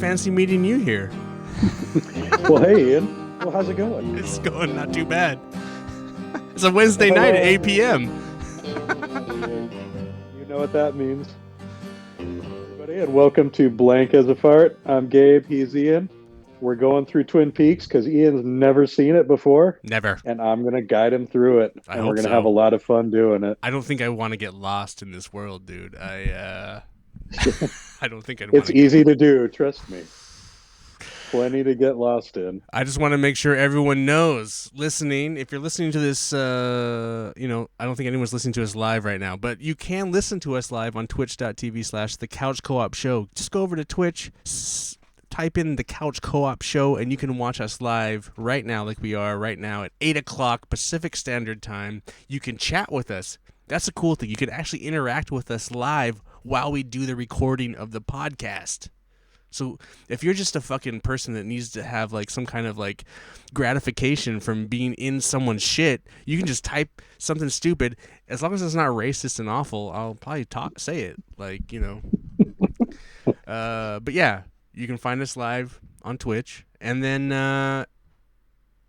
fancy meeting you here. Well, hey, Ian. Well, how's it going? It's going not too bad. It's a Wednesday night at 8 p.m. You know what that means. Everybody, and welcome to Blank as a Fart. I'm Gabe. He's Ian. We're going through Twin Peaks because Ian's never seen it before. Never. And I'm going to guide him through it. I and hope we're going to so. have a lot of fun doing it. I don't think I want to get lost in this world, dude. I don't think I'd want It's easy to do, trust me. Plenty to get lost in. I just want to make sure everyone knows, listening, if you're listening to this, I don't think anyone's listening to us live right now, but you can listen to us live on twitch.tv/The Couch Co-op Show. Just go over to Twitch, type in The Couch Co-op Show, and you can watch us live right now like we are right now at 8 o'clock Pacific Standard Time. You can chat with us. That's a cool thing. You can actually interact with us live while we do the recording of the podcast. So if you're just a fucking person that needs to have like some kind of like gratification from being in someone's shit, you can just type something stupid. As long as it's not racist and awful, I'll probably say it. Like, you know. But yeah, you can find us live on Twitch, and then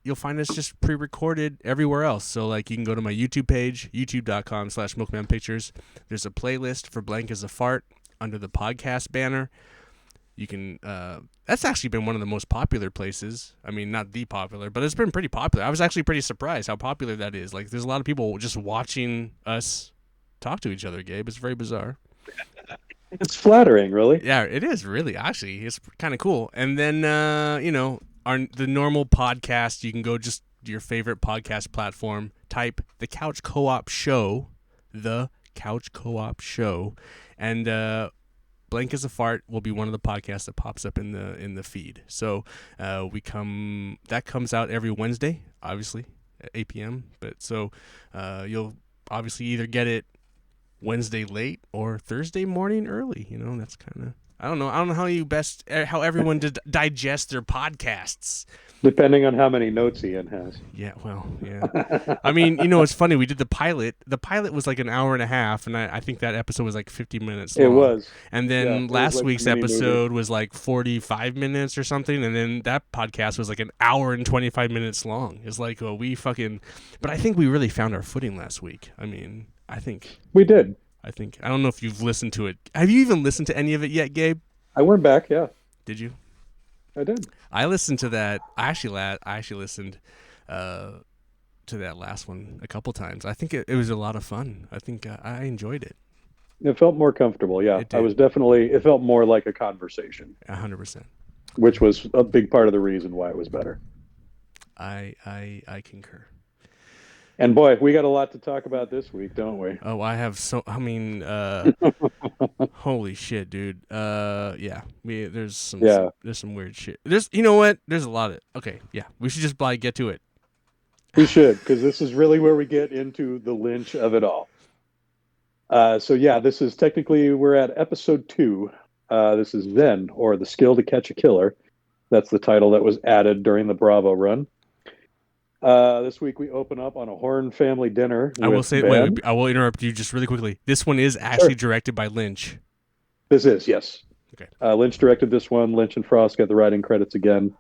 you'll find us just pre-recorded everywhere else. So like you can go to my YouTube page, youtube.com/MilkmanPictures. There's a playlist for Blank as a Fart under the podcast banner. You can, that's actually been one of the most popular places. I mean, not the popular, but it's been pretty popular. I was actually pretty surprised how popular that is. Like, there's a lot of people just watching us talk to each other, Gabe. It's very bizarre. It's flattering, really. Yeah, it is really, actually. It's kind of cool. And then, the normal podcast, you can go just to your favorite podcast platform, type The Couch Co-op Show, The Couch Co-op Show, and, Blank as a Fart will be one of the podcasts that pops up in the feed. So that comes out every Wednesday, obviously at 8 p.m. But so you'll obviously either get it Wednesday late or Thursday morning early. You know, that's kind of I don't know how everyone digest their podcasts. Depending on how many notes Ian has. Yeah, well, yeah. I mean, it's funny. We did the pilot. The pilot was like an hour and a half, and I think that episode was like 50 minutes long. It was. And then last like week's episode was like 45 minutes or something, and then that podcast was like an hour and 25 minutes long. It's like, but I think we really found our footing last week. I mean, I think. We did. I don't know if you've listened to it. Have you even listened to any of it yet, Gabe? I went back, yeah. Did you? I did. I listened to that. I actually listened to that last one a couple times. I think it was a lot of fun. I think I enjoyed it. It felt more comfortable, yeah. It felt more like a conversation. 100%. Which was a big part of the reason why it was better. I concur. And boy, we got a lot to talk about this week, don't we? Oh, holy shit, dude. There's some weird shit. You know what? There's a lot of, okay, yeah. We should just get to it. We should, because this is really where we get into the Lynch of it all. This is technically, we're at episode 2. This is Zen, or The Skill to Catch a Killer. That's the title that was added during the Bravo run. This week we open up on a Horn family dinner. I will say, wait, I will interrupt you just really quickly. This one is actually directed by Lynch. This is, yes. Okay. Lynch directed this one. Lynch and Frost got the writing credits again.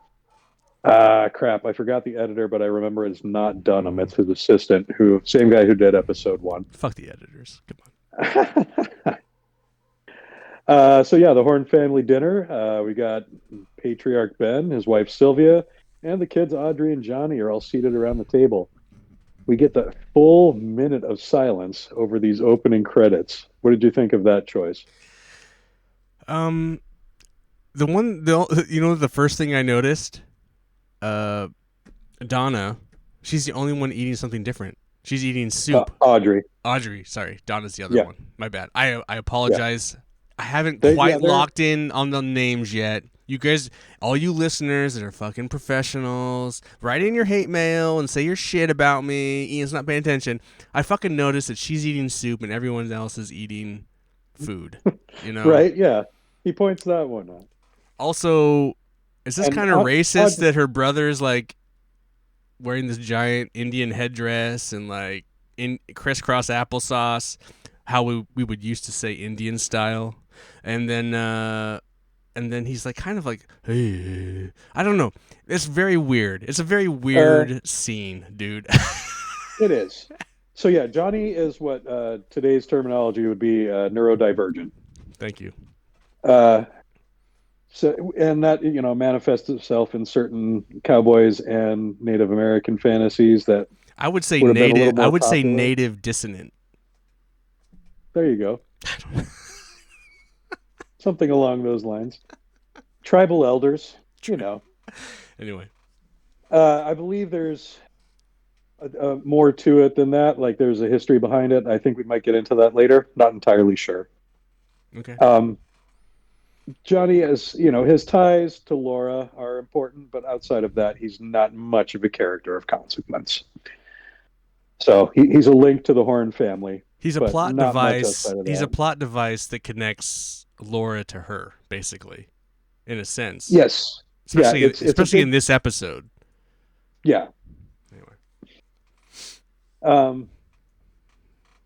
Crap, I forgot the editor, but I remember it's not Dunham. It's his assistant, same guy who did episode 1. Fuck the editors. Come on. The Horn family dinner. We got Patriarch Ben, his wife Sylvia, and the kids Audrey and Johnny are all seated around the table. We get the full minute of silence over these opening credits. What did you think of that choice? The first thing I noticed, Donna, she's the only one eating something different. She's eating soup. Audrey, sorry. Donna's the other one. My bad. I apologize. Yeah. I haven't quite locked in on the names yet. You guys, all you listeners that are fucking professionals, write in your hate mail and say your shit about me. Ian's not paying attention. I fucking noticed that she's eating soup and everyone else is eating food. Right? Yeah. He points that one out. Also, is this kind of racist that her brother's like wearing this giant Indian headdress and like in crisscross applesauce, how we would used to say Indian style, and then and then he's like kind of like, hey, I don't know. It's very weird. It's a very Uh, weird scene, dude. it is. So yeah, Johnny is what today's terminology would be neurodivergent. Thank you. Uh, so and that manifests itself in certain cowboys and Native American fantasies that I would say would have been a little native. I more would say popular. native dissonant. There you go. Something along those lines. Tribal elders, you know. Anyway, I believe there's more to it than that. Like there's a history behind it. I think we might get into that later. Not entirely sure. okay. Um, Johnny is, his ties to Laura are important, but outside of that, he's not much of a character of consequence. So he's a link to the Horn family, He's a but plot not much device. outside of He's a that. plot device that connects Laura to her, basically, in a sense. Yes, yeah, Especially, it's a especially in big, this episode. yeah, Anyway, um,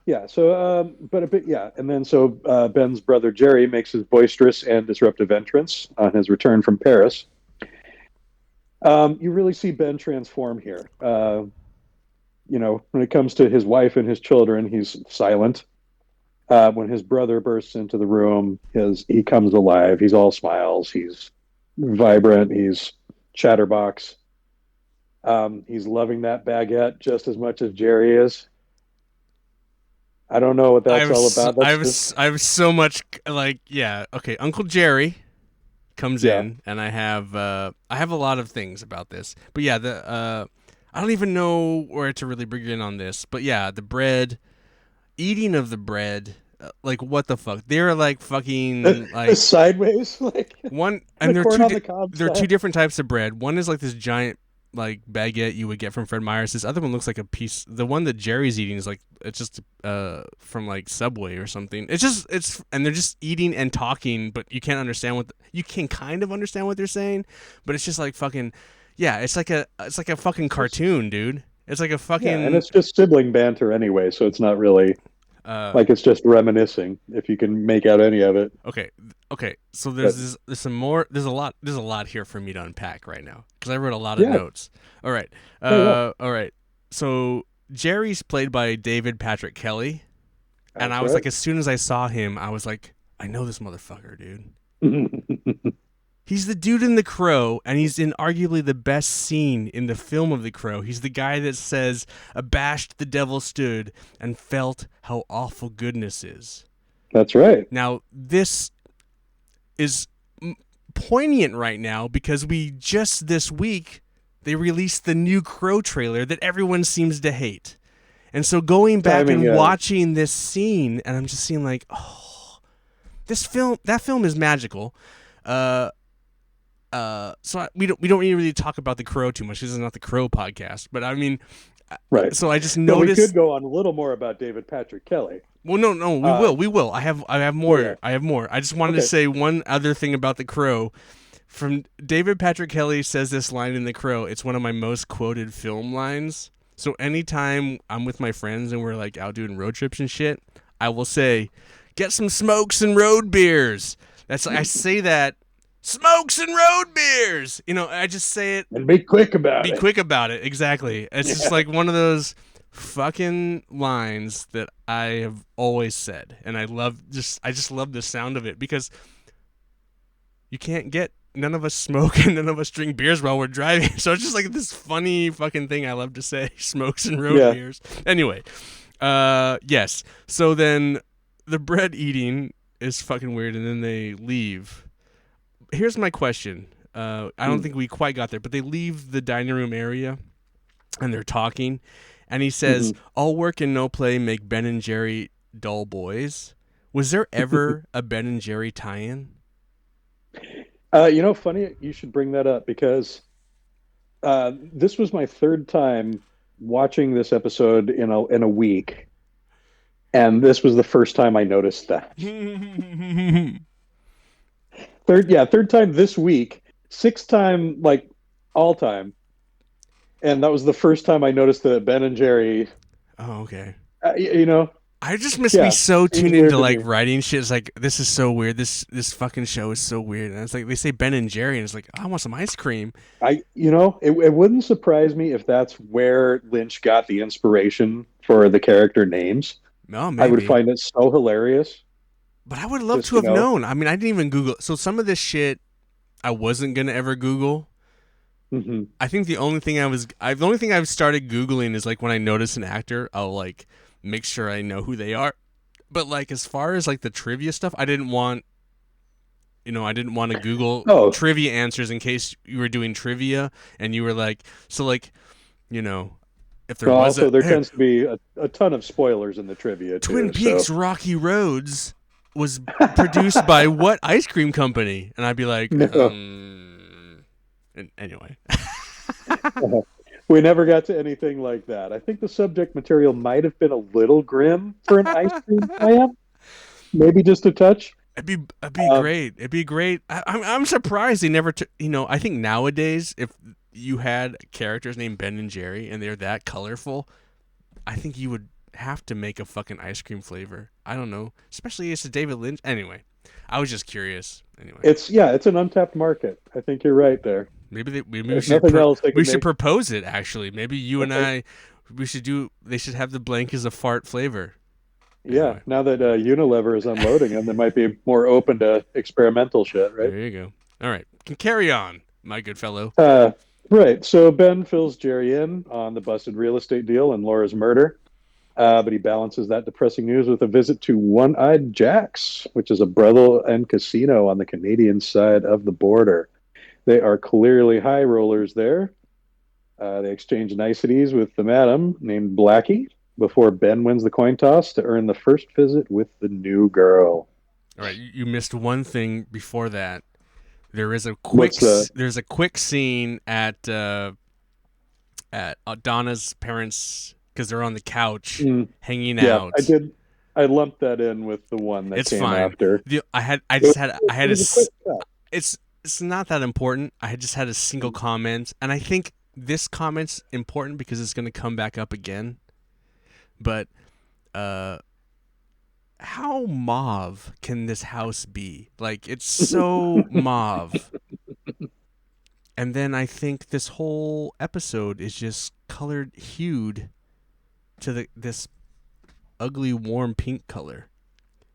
yeah. So, but a bit, yeah, and then so Ben's brother Jerry makes his boisterous and disruptive entrance on his return from Paris. You really see Ben transform here. When it comes to his wife and his children, he's silent. When his brother bursts into the room, he comes alive. He's all smiles. He's vibrant. He's chatterbox. He's loving that baguette just as much as Jerry is. I don't know what that's all about. That's just I have so much like, yeah. Okay, Uncle Jerry comes yeah. in, and I have a lot of things about this, but yeah, the I don't even know where to really begin on this, but yeah, the bread, eating of the bread, like what the fuck? They're like fucking like Sideways, like one, the and corn on the cob there are two style. different types of bread. One is like this giant like baguette you would get from Fred Meyer's. This other one looks like a piece. The one that Jerry's eating is like it's just from like Subway or something. It's and they're just eating and talking, but you can't understand you can kind of understand what they're saying, but it's just like fucking yeah. It's like a fucking cartoon, dude. It's like a Yeah, and fucking it's just sibling banter anyway, so it's not really uh like it's just reminiscing if you can make out any of it. okay, okay. So But there's some more. There's a lot here for me to unpack right now because I wrote a lot of yeah, notes. All right, yeah, all right. So Jerry's played by David Patrick Kelly, and that's I was right. like, as soon as I saw him, I was like, I know this motherfucker, dude. He's the dude in The Crow, and he's in arguably the best scene in the film of The Crow. He's the guy that says, "Abashed the devil stood and felt how awful goodness is." That's right. Now, this is poignant right now because we just this week they released the new Crow trailer that everyone seems to hate. And so going back Timing, and watching this scene, and I'm just seeing like, oh, that film is magical. We don't really talk about the Crow too much. This is not the Crow podcast, but I mean, right. so I just But we could noticed. go on a little more about David Patrick Kelly. Well, no, Uh, we will. I have yeah, yeah. more. I have more. I just wanted to Okay. say one other thing about the Crow. From David Patrick Kelly says this line in The Crow. It's one of my most quoted film lines. So anytime I'm with my friends and we're like out doing road trips and shit, I will say, "Get some smokes and road beers." I say that, smokes and road beers. I just say it. And be quick about Be it. quick about it. Exactly. It's just Yeah. like one of those fucking lines that I have always said, and I just love the sound of it because you can't get none of us smoke and none of us drink beers while we're driving. So it's just like this funny fucking thing I love to say, smokes and road Yeah. beers. Anyway, yes. So then the bread eating is fucking weird, and then they leave. Here's my question. I don't Mm. think we quite got there, but they leave the dining room area and they're talking, and he says, Mhm. "All work and no play make Ben and Jerry dull boys." Was there ever a Ben and Jerry tie-in? Funny you should bring that up because this was my third time watching this episode in a week, and this was the first time I noticed that. Third time this week, sixth time like all time, and that was the first time I noticed that Ben and Jerry. Oh, okay. Uh, y- you know, I just must be Yeah, so seems tuned weird into to like me. writing shit. It's like this is so weird. This fucking show is so weird. And it's like they say Ben and Jerry, and it's like I want some ice cream. It wouldn't surprise me if that's where Lynch got the inspiration for the character names. No, I would maybe. find it so hilarious. But I would love Just, to have known. I mean, I didn't even Google. So some of this shit I wasn't gonna ever Google. mhm. I think the only thing I've started Googling is like when I notice an actor, I'll like make sure I know who they are. But like as far as like the trivia stuff, I didn't want to Google Oh, trivia answers in case you were doing trivia and you were like, so like, you know, if there well, was a also there hey, tends to be a ton of spoilers in the trivia Twin too. So Peaks Rocky Roads was produced by what ice cream company? And I'd be like, no, and anyway. we never got to anything like that. I think the subject material might have been a little grim for an ice cream plant, maybe just a touch. It'd be Um, great. It'd be great. I'm surprised they never took. I think nowadays if you had characters named Ben and Jerry and they're that colorful, I think you would have to make a fucking ice cream flavor. I don't know, especially it's a David Lynch. Anyway, I was just curious. Anyway, it's an untapped market. I think you're right there. maybe we If should nothing else, they we can should make. propose it. Actually, maybe you I and think, I, we should do. They should have the blank as a fart flavor. yeah. Anyway, Now that Unilever is unloading them, they might be more open to experimental shit, right? there you go. All right, can carry on, my good fellow. Uh, right. So Ben fills Jerry in on the busted real estate deal and Laura's murder. But he balances that depressing news with a visit to One Eyed Jack's, which is a brothel and casino on the Canadian side of the border. They are clearly high rollers there. They exchange niceties with the madam named Blackie before Ben wins the coin toss to earn the first visit with the new girl. All right, you missed one thing before that. What's the There's a quick scene at Donna's parents because they're on the couch mm, hanging yeah, I out. did. I lumped that in with the one that It's came fine. after. It was, I it had was a quick cut. it's not that important. I had just had a single comment, and I think this comment's important because it's going to come back up again. But uh, how mauve can this house be? Like it's so mauve. And then I think this whole episode is just colored hued to this ugly warm pink color.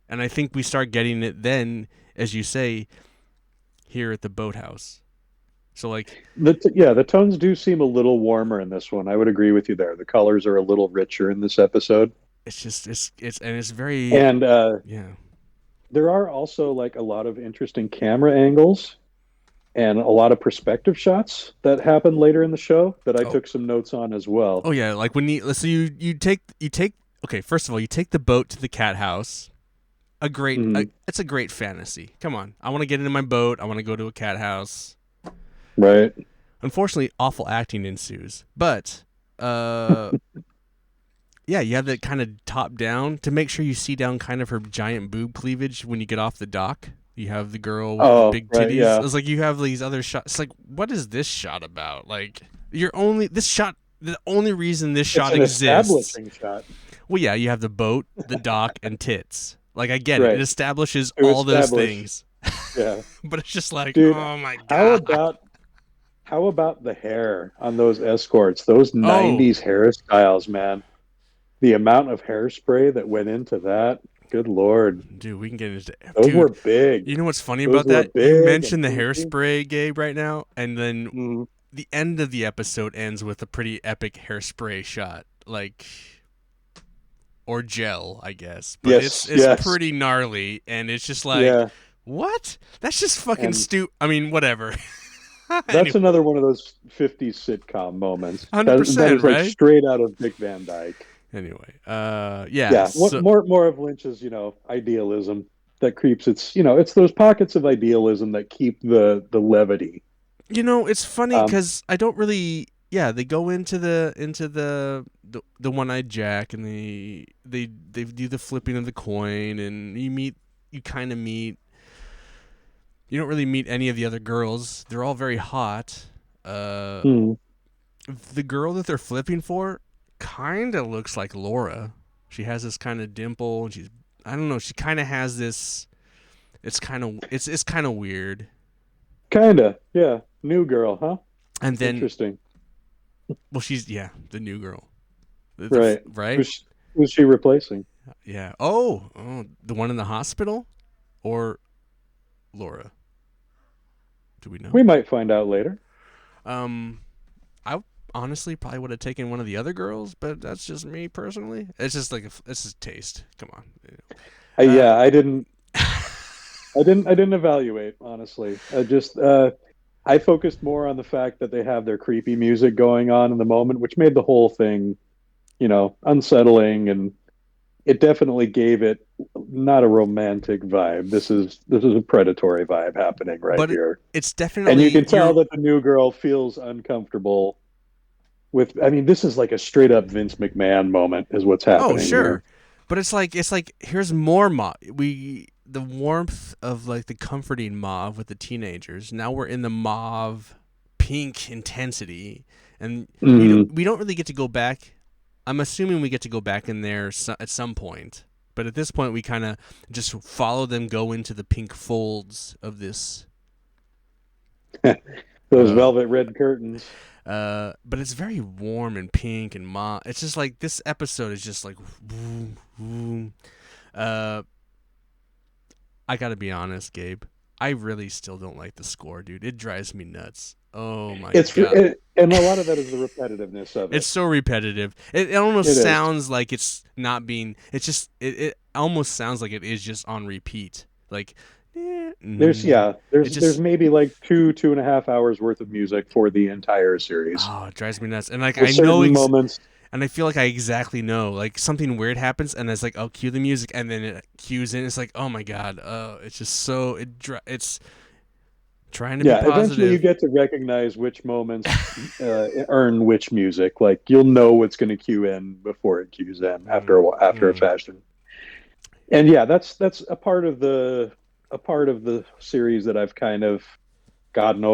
And I think we start getting it then, as you say, here at the boathouse. So like The tones do seem a little warmer in this one. I would agree with you there. The colors are a little richer in this episode, it's just it's very and yeah. there are also like a lot of interesting camera angles and a lot of perspective shots that happen later in the show that I Oh took some notes on as well. oh yeah, like when you take okay, first of all, you take the boat to the cat house. Mm, It's a great fantasy. Come on. I want to get into my boat. I want to go to a cat house. right. Unfortunately, awful acting ensues. But uh yeah, you have that kind of top down to make sure you see down kind of her giant boob cleavage when you get off the dock. You have the girl with the Oh, big right. titties. Yeah. It's like you have these other shots. It's like, what is this shot about? Like, you're only this shot. The only reason this It's shot an exists. establishing shot. Well, yeah, you have the boat, the dock, and tits. Like, I get it. It Right. establishes To all those establish. things. Yeah. But it's just like, Dude, oh my how god. about how about the hair on those escorts? Those Oh, 90s hairstyles, man. The amount of hairspray that went into that. Good Lord. dude, we can get into. Those were Dude, big. you know what's funny Those about were that? You big and mentioned the poofy. hairspray, Gabe, right now, and then Mm, the end of the episode ends with a pretty epic hairspray shot, like or gel, I guess. But yes, it's yes. pretty gnarly, and it's just like, Yeah. what? That's just fucking And stupid. I mean, whatever. that's Anyway, another one of those 50s sitcom moments. hundred That percent, is like right? straight out of Dick Van Dyke. Anyway, yeah. Yeah. What So more of Lynch's, idealism that creeps it's those pockets of idealism that keep the levity. it's funny Um, because I don't really. Yeah, they go into the one-eyed Jack, and they do the flipping of the coin, and you kind of meet. You don't really meet any of the other girls. They're all very hot. Uh, hmm. the girl that they're flipping for kind of looks like Laura. She has this kind of dimple, and I don't know. She kind of has this. It's kind of weird. Kinda, yeah. New girl, huh? And then, Interesting. well, she's yeah, the new girl, Right. right? Who's she replacing? Yeah. Oh, the one in the hospital, or Laura? Do we know? We might find out later. Um, I honestly probably would have taken one of the other girls, but that's just me personally. It's just like it's just taste. Come on. Uh, Yeah, I didn't evaluate, honestly. I focused more on the fact that they have their creepy music going on in the moment, which made the whole thing, unsettling, and it definitely gave it not a romantic vibe. This is a predatory vibe happening right but here. it's And you definitely can tell you're. that the new girl feels uncomfortable with, I mean, this is like a straight up Vince McMahon moment is what's Oh, happening here. sure. But it's like here's more mauve. We the warmth of like the comforting mauve with the teenagers. Now we're in the mauve pink intensity, and Hmm. we don't really get to go back. I'm assuming we get to go back in there at some point. But at this point, we kind of just follow them go into the pink folds of this. Those Uh, velvet red curtains. but it's very warm and pink and it's just like this episode is just like woo, woo. Uh, I gotta be honest, Gabe. I really still don't like the score, dude. It drives me nuts. Oh my god, And a lot of that is the repetitiveness of it's it. so repetitive. It almost It is. sounds like it's not being. It's just it almost sounds like it is just on repeat. Like, it There's just maybe like 2.5 hours worth of music for the entire series. it drives me nuts. And like With I know certain moments, and I feel like I exactly know. Like something weird happens, and it's like, I'll cue the music, and then it cues in. It's like, oh my god, it's just so it's trying to be yeah, eventually you positive. get to recognize which moments earn which music. Like you'll know what's going to cue in before it cues in after a Mm. fashion. And yeah, that's a part of the series that I've kind of gotten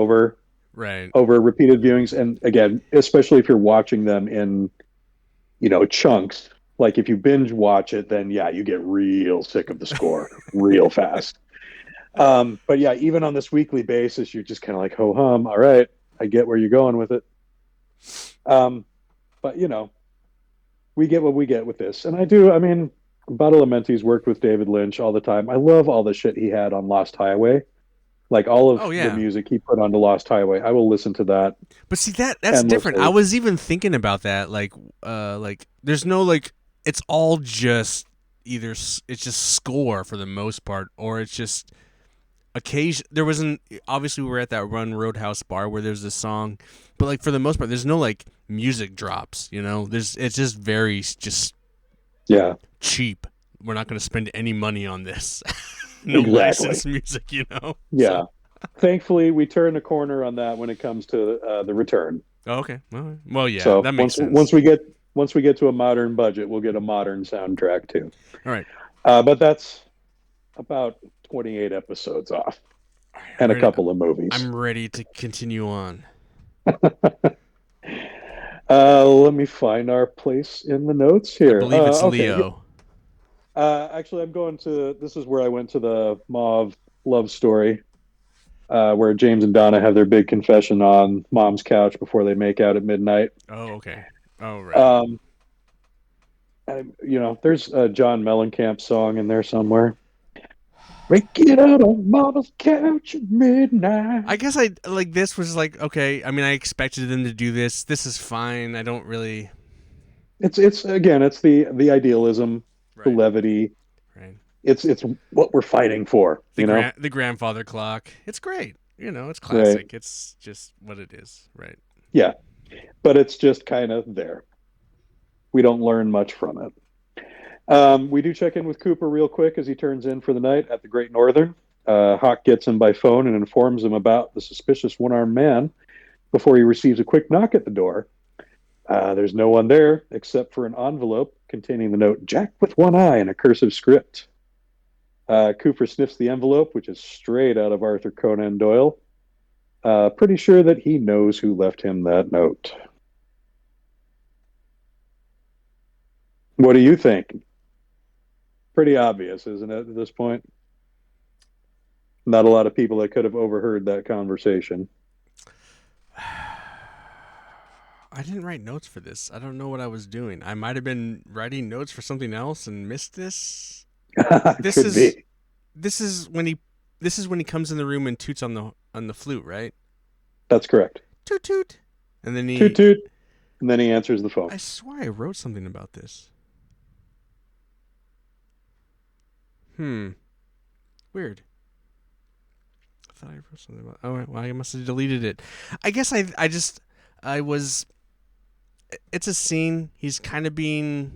Right. over repeated viewings. And again, especially if you're watching them in chunks. Like if you binge watch it, then yeah, you get real sick of the score real fast. But yeah, even on this weekly basis, you're just kind of like, ho hum, all right, I get where you're going with it. Um, but we get what we get with this. And I mean, Badalamenti's worked with David Lynch all the time. I love all the shit he had on Lost Highway. Like all of Oh the yeah. music he put onto Lost Highway. I will listen to that But see that's different. I endlessly. was even thinking about that. Like there's no like it's all just it's just score for the most part, or it's just occasion. There wasn't obviously we were at that Run Roadhouse bar where there's this song, but like for the most part, there's no like music drops. There's it's just very just Yeah, cheap. We're not going to spend any money on this. No exactly. licensed music. So Yeah. Thankfully, we turn a corner on that when it comes to the return. okay, well, yeah, So that makes sense. once we get to a modern budget, we'll get a modern soundtrack too. All right, But that's about 28 episodes off I'm and a ready. couple of movies. I'm ready to continue on. Let me find our place in the notes I here. believe it's Okay. Leo. Actually, this is where I went to the Mauve love story, where James and Donna have their big confession on mom's couch before they make out at midnight. Oh, okay. Oh, right. Um, there's a John Mellencamp song in there somewhere. Break it out on mama's couch at midnight. I guess I like this was like okay. I mean, I expected them to do this. This is fine. I don't really. It's again, it's the idealism, the Right. levity. Right. It's what we're fighting for, The grandfather clock. It's great. It's Right? classic. It's just what it is. Right. Yeah, but it's just kind of there. We don't learn much from it. We do check in with Cooper real quick as he turns in for the night at the Great Northern. Hawk gets him by phone and informs him about the suspicious one-armed man before he receives a quick knock at the door. There's no one there except for an envelope containing the note "Jack with one eye" in a cursive script. Cooper sniffs the envelope, which is straight out of Arthur Conan Doyle. Pretty sure that he knows who left him that note. What do you think? pretty obvious, isn't it, at this point? Not a lot of people that could have overheard that conversation. I didn't write notes for this. I don't know what I was doing. I might have been writing notes for something else and missed this. This Could is be. this is when he this is when he comes in the room and toots on the flute, right? That's correct. Toot toot. And then Toot he toot. And then he answers the phone. I swear I wrote something about this. Weird. I thought I wrote something about. Oh, well, I must have deleted it. I guess I was. It's a scene. He's kind of being.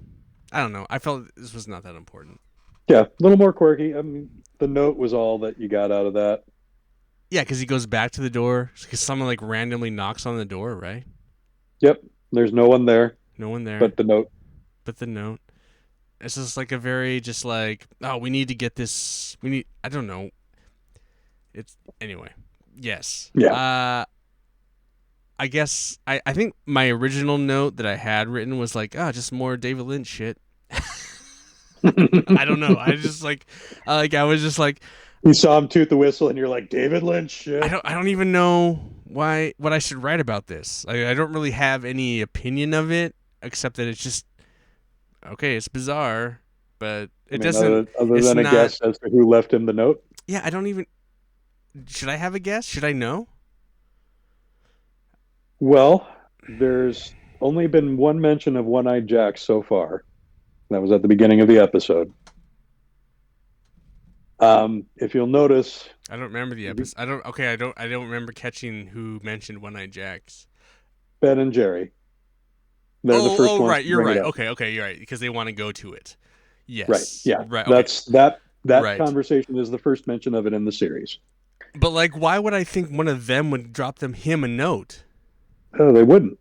I don't know. I felt this was not that important. Yeah, a little more quirky. I mean, the note was all that you got out of that. Yeah, because he goes back to the door because someone like randomly knocks on the door, right? Yep. There's no one there No one there, but the note. but the note. It's just like a very just like oh we need to get this. We need. I don't know. It's anyway. Yes. Yeah. I guess I think my original note that I had written was like, oh, just more David Lynch shit. I don't know. I was just like You saw him toot the whistle, and you're like, David Lynch shit. I don't even know what I should write about this. I don't really have any opinion of it except that it's just okay. It's bizarre, but it doesn't. Other It's than a not. guess as to who left him the note. Yeah, I don't even. Should I have a guess? Should I know? Well, there's only been one mention of One-Eyed Jack so far. That was at the beginning of the episode. If you'll notice, I don't remember the episode. I don't. Okay, I don't. I don't remember catching who mentioned One Eyed Jacks. Ben and Jerry. They're the first ones right. to You're bring it right. up. Okay, you're right because they want to go to it. Right. Yes. Yeah. Right. Okay. That Right. conversation is the first mention of it in the series. But like, why would I think one of them would drop him a note? Oh, they wouldn't.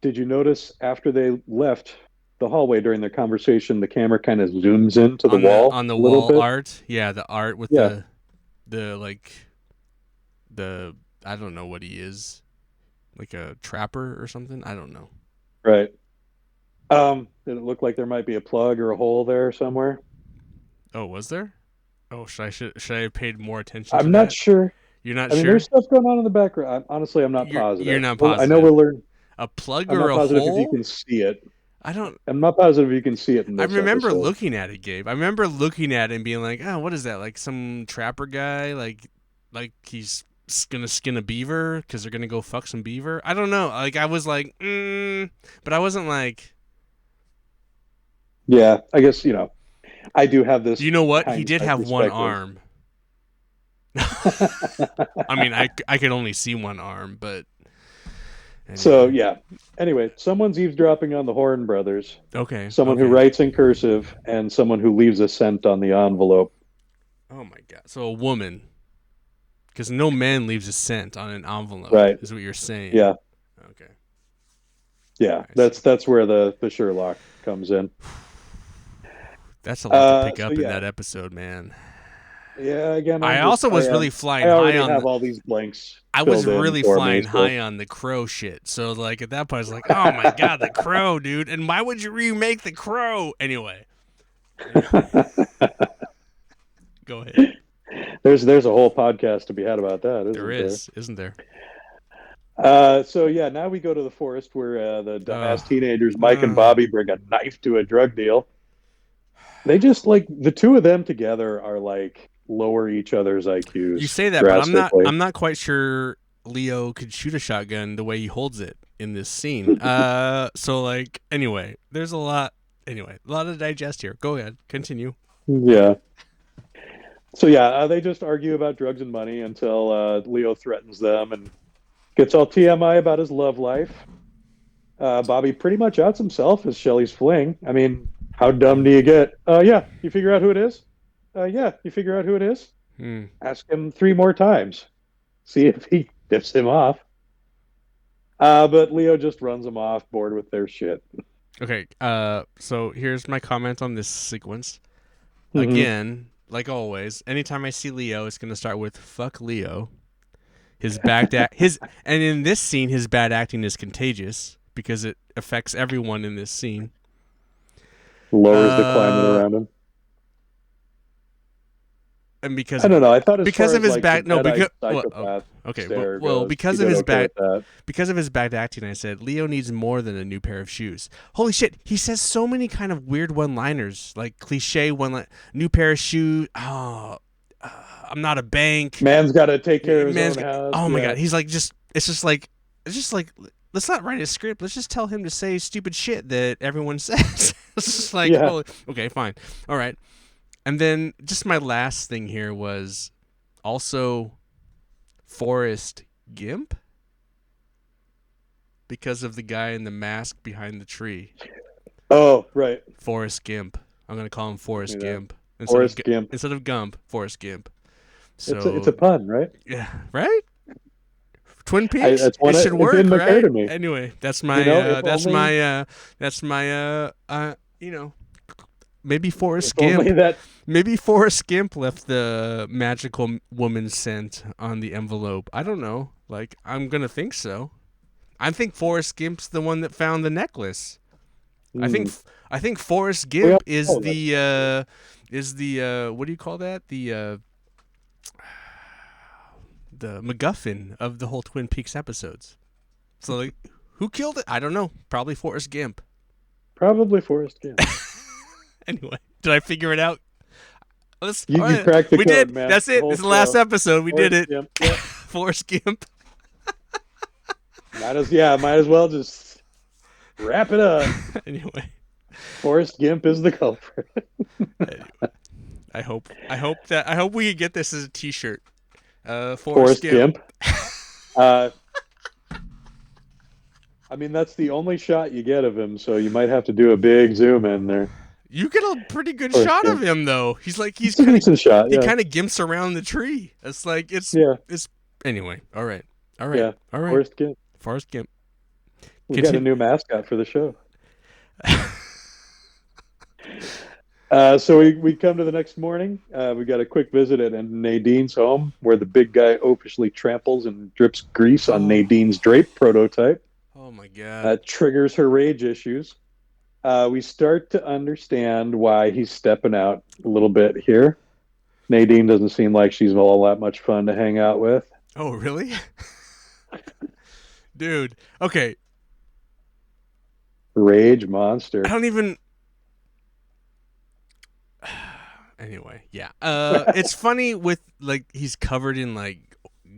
Did you notice after they left the hallway during their conversation, the camera kind of zooms into the wall on the a little wall bit? art? Yeah, the art with Yeah. the like the I don't know what he is, like a trapper or something. I don't know. Right. Did it look like there might be a plug or a hole there somewhere? Oh, was there? Oh, should I have paid more attention to I'm that? not sure. You're not I mean, sure? there's stuff going on in the background. Honestly, I'm not positive. You're not I know positive. we'll learn. A plug I'm or not a positive if you hole? can see it. I don't. I'm not positive you can see it in I this remember episode. looking at it, Gabe. I remember looking at it and being like, "Oh, what is that? Like some trapper guy? Like he's gonna skin a beaver because they're gonna go fuck some beaver? I don't know. Like I was like, but I wasn't like. Yeah, I guess I do have this. You know what? He did hindsight have one perspective. arm. I mean, I could only see one arm, but. Anyway. So yeah. Anyway, someone's eavesdropping on the Horn brothers. Okay. Someone who writes in cursive and someone who leaves a scent on the envelope. Oh my god! So a woman, because no man leaves a scent on an envelope. Right. Is what you're saying. Yeah. Okay. Yeah, that's where the Sherlock comes in. That's a lot to pick so up in yeah. that episode, man. Yeah, again, I also was really flying I already high on. have all these blanks. I was filled in really for flying me, so- high on the Crow shit. So like at that point, I was like, "Oh my god, the Crow, dude!" And why would you remake the Crow anyway? Go ahead. There's a whole podcast to be had about that. There is, isn't there? So yeah, now we go to the forest where the dumbass teenagers Mike and Bobby bring a knife to a drug deal. They just like the two of them together are like lower each other's IQs. You say that, but I'm not quite sure Leo could shoot a shotgun the way he holds it in this scene. So like anyway, there's a lot to digest here. Go ahead, continue. Yeah. So yeah, they just argue about drugs and money until Leo threatens them and gets all TMI about his love life. Bobby pretty much outs himself as Shelley's fling. I mean, how dumb do you get? Yeah, you figure out who it is? Yeah, you figure out who it is? Ask him 3 more times. See if he tips him off. But Leo just runs him off, bored with their shit. Okay, so here's my comment on this sequence. Mm-hmm. Again, like always, anytime I see Leo, it's gonna start with "fuck Leo." And in this scene, his bad acting is contagious because it affects everyone in this scene. Lowers the climate around him. and I don't know. I thought as because far of as his like back, the no, Jedi because psychopath okay, stare well, goes, because she of did his okay back, with that. because of his bad acting, I said Leo needs more than a new pair of shoes. Holy shit, he says so many kind of weird one-liners, like cliche new pair of shoes. Oh, I'm not a bank. Man's got to take care of his Man's, own house. oh my Yeah. god, he's like it's just like let's not write a script. Let's just tell him to say stupid shit that everyone says. It's just like, Yeah. oh, okay, fine, all right. And then just my last thing here was also Forrest Gimp, because of the guy in the mask behind the tree. Oh, right. Forrest Gimp. I'm gonna call him Forrest Gimp Forrest Gimp. instead of Gump. Forrest Gimp. So It's a pun, right? yeah, right. Twin Peaks. It should It work, didn't occur right? to me. Anyway, that's my If that's only, my that's my maybe Forrest if only Gimp. that. Maybe Forrest Gimp left the magical woman scent on the envelope. I don't know. Like, I'm gonna think so. I think Forrest Gimp's the one that found the necklace. I think Forrest Gimp is the what do you call that? The MacGuffin of the whole Twin Peaks episodes. So like, who killed it? I don't know. Probably Forrest Gimp. Probably Forrest Gimp. Anyway, did I figure it out? You cracked the we code, did. man. That's it. This is the last episode. We did it. Gimp. Yep. Forrest Gimp. Might as well just wrap it up. Anyway, Forrest Gimp is the culprit. anyway, I hope we could get this as a T-shirt. Forrest Gimp. I mean, that's the only shot you get of him, so you might have to do a big zoom in there. You get a pretty good Forrest shot Gimp. of him though. He's kind decent shot. he Yeah. kind of gimps around the tree. It's like it's anyway. All right. Yeah. All right. Forrest Gimp. Gimp. We got a new mascot for the show. So we come to the next morning. We got a quick visit at Nadine's home, where the big guy oafishly tramples and drips grease on Nadine's drape prototype. Oh my god! That triggers her rage issues. We start to understand why he's stepping out a little bit here. Nadine doesn't seem like she's all that much fun to hang out with. Oh really? Dude. Okay. Rage monster. I don't even. Anyway, yeah. It's funny with like he's covered in like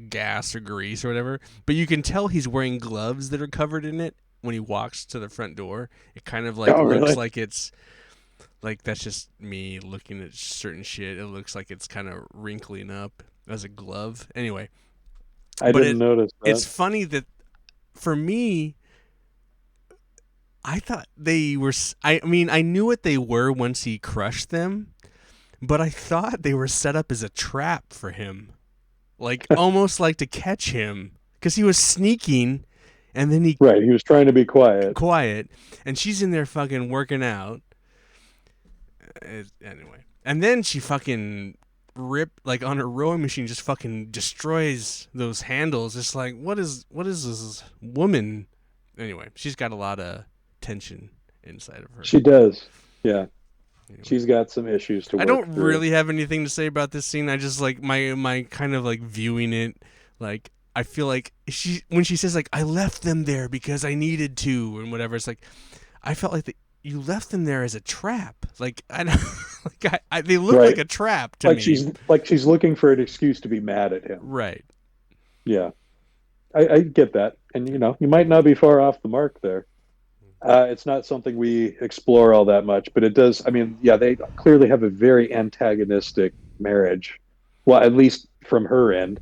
gas or grease or whatever, but you can tell he's wearing gloves that are covered in it when he walks to the front door. It kind of like looks like it's like that's just me looking at certain shit. It looks like it's kind of wrinkling up as a glove. Anyway, I didn't notice that. It's funny that for me, I thought they were. I mean, I knew what they were once he crushed them, but I thought they were set up as a trap for him, like almost like to catch him because he was sneaking, and then he was trying to be quiet, and she's in there fucking working out. Anyway, and then she fucking like on her rowing machine, just fucking destroys those handles. It's like what is this woman? Anyway, she's got a lot of tension inside of her. She does, yeah. Anyway. She's got some issues to work I don't through. really have anything to say about this scene. I just like my kind of like viewing it. Like I feel like when she says like I left them there because I needed to and whatever. It's like I felt like you left them there as a trap. Like I don't like they look like a trap to me. She's looking for an excuse to be mad at him. Right. Yeah, I get that, and you might not be far off the mark there. It's not something we explore all that much, but it does. I mean, yeah, they clearly have a very antagonistic marriage. Well, at least from her end.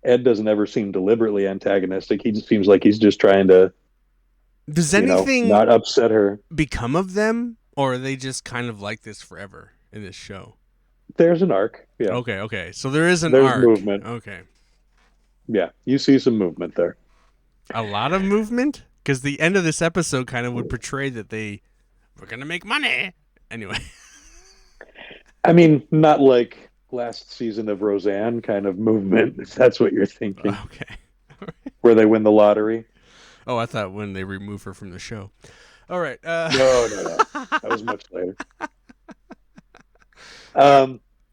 Ed doesn't ever seem deliberately antagonistic. He just seems like he's just trying to. Does anything not upset her become of them, or are they just kind of like this forever in this show? There's an arc. Yeah. Okay. So there's arc. There's movement. Okay. Yeah, you see some movement there. A lot of movement? Because the end of this episode kind of would portray that we're going to make money. Anyway. I mean, not like last season of Roseanne kind of movement, if that's what you're thinking. Okay. Where they win the lottery. Oh, I thought when they remove her from the show. All right. No. That was much later.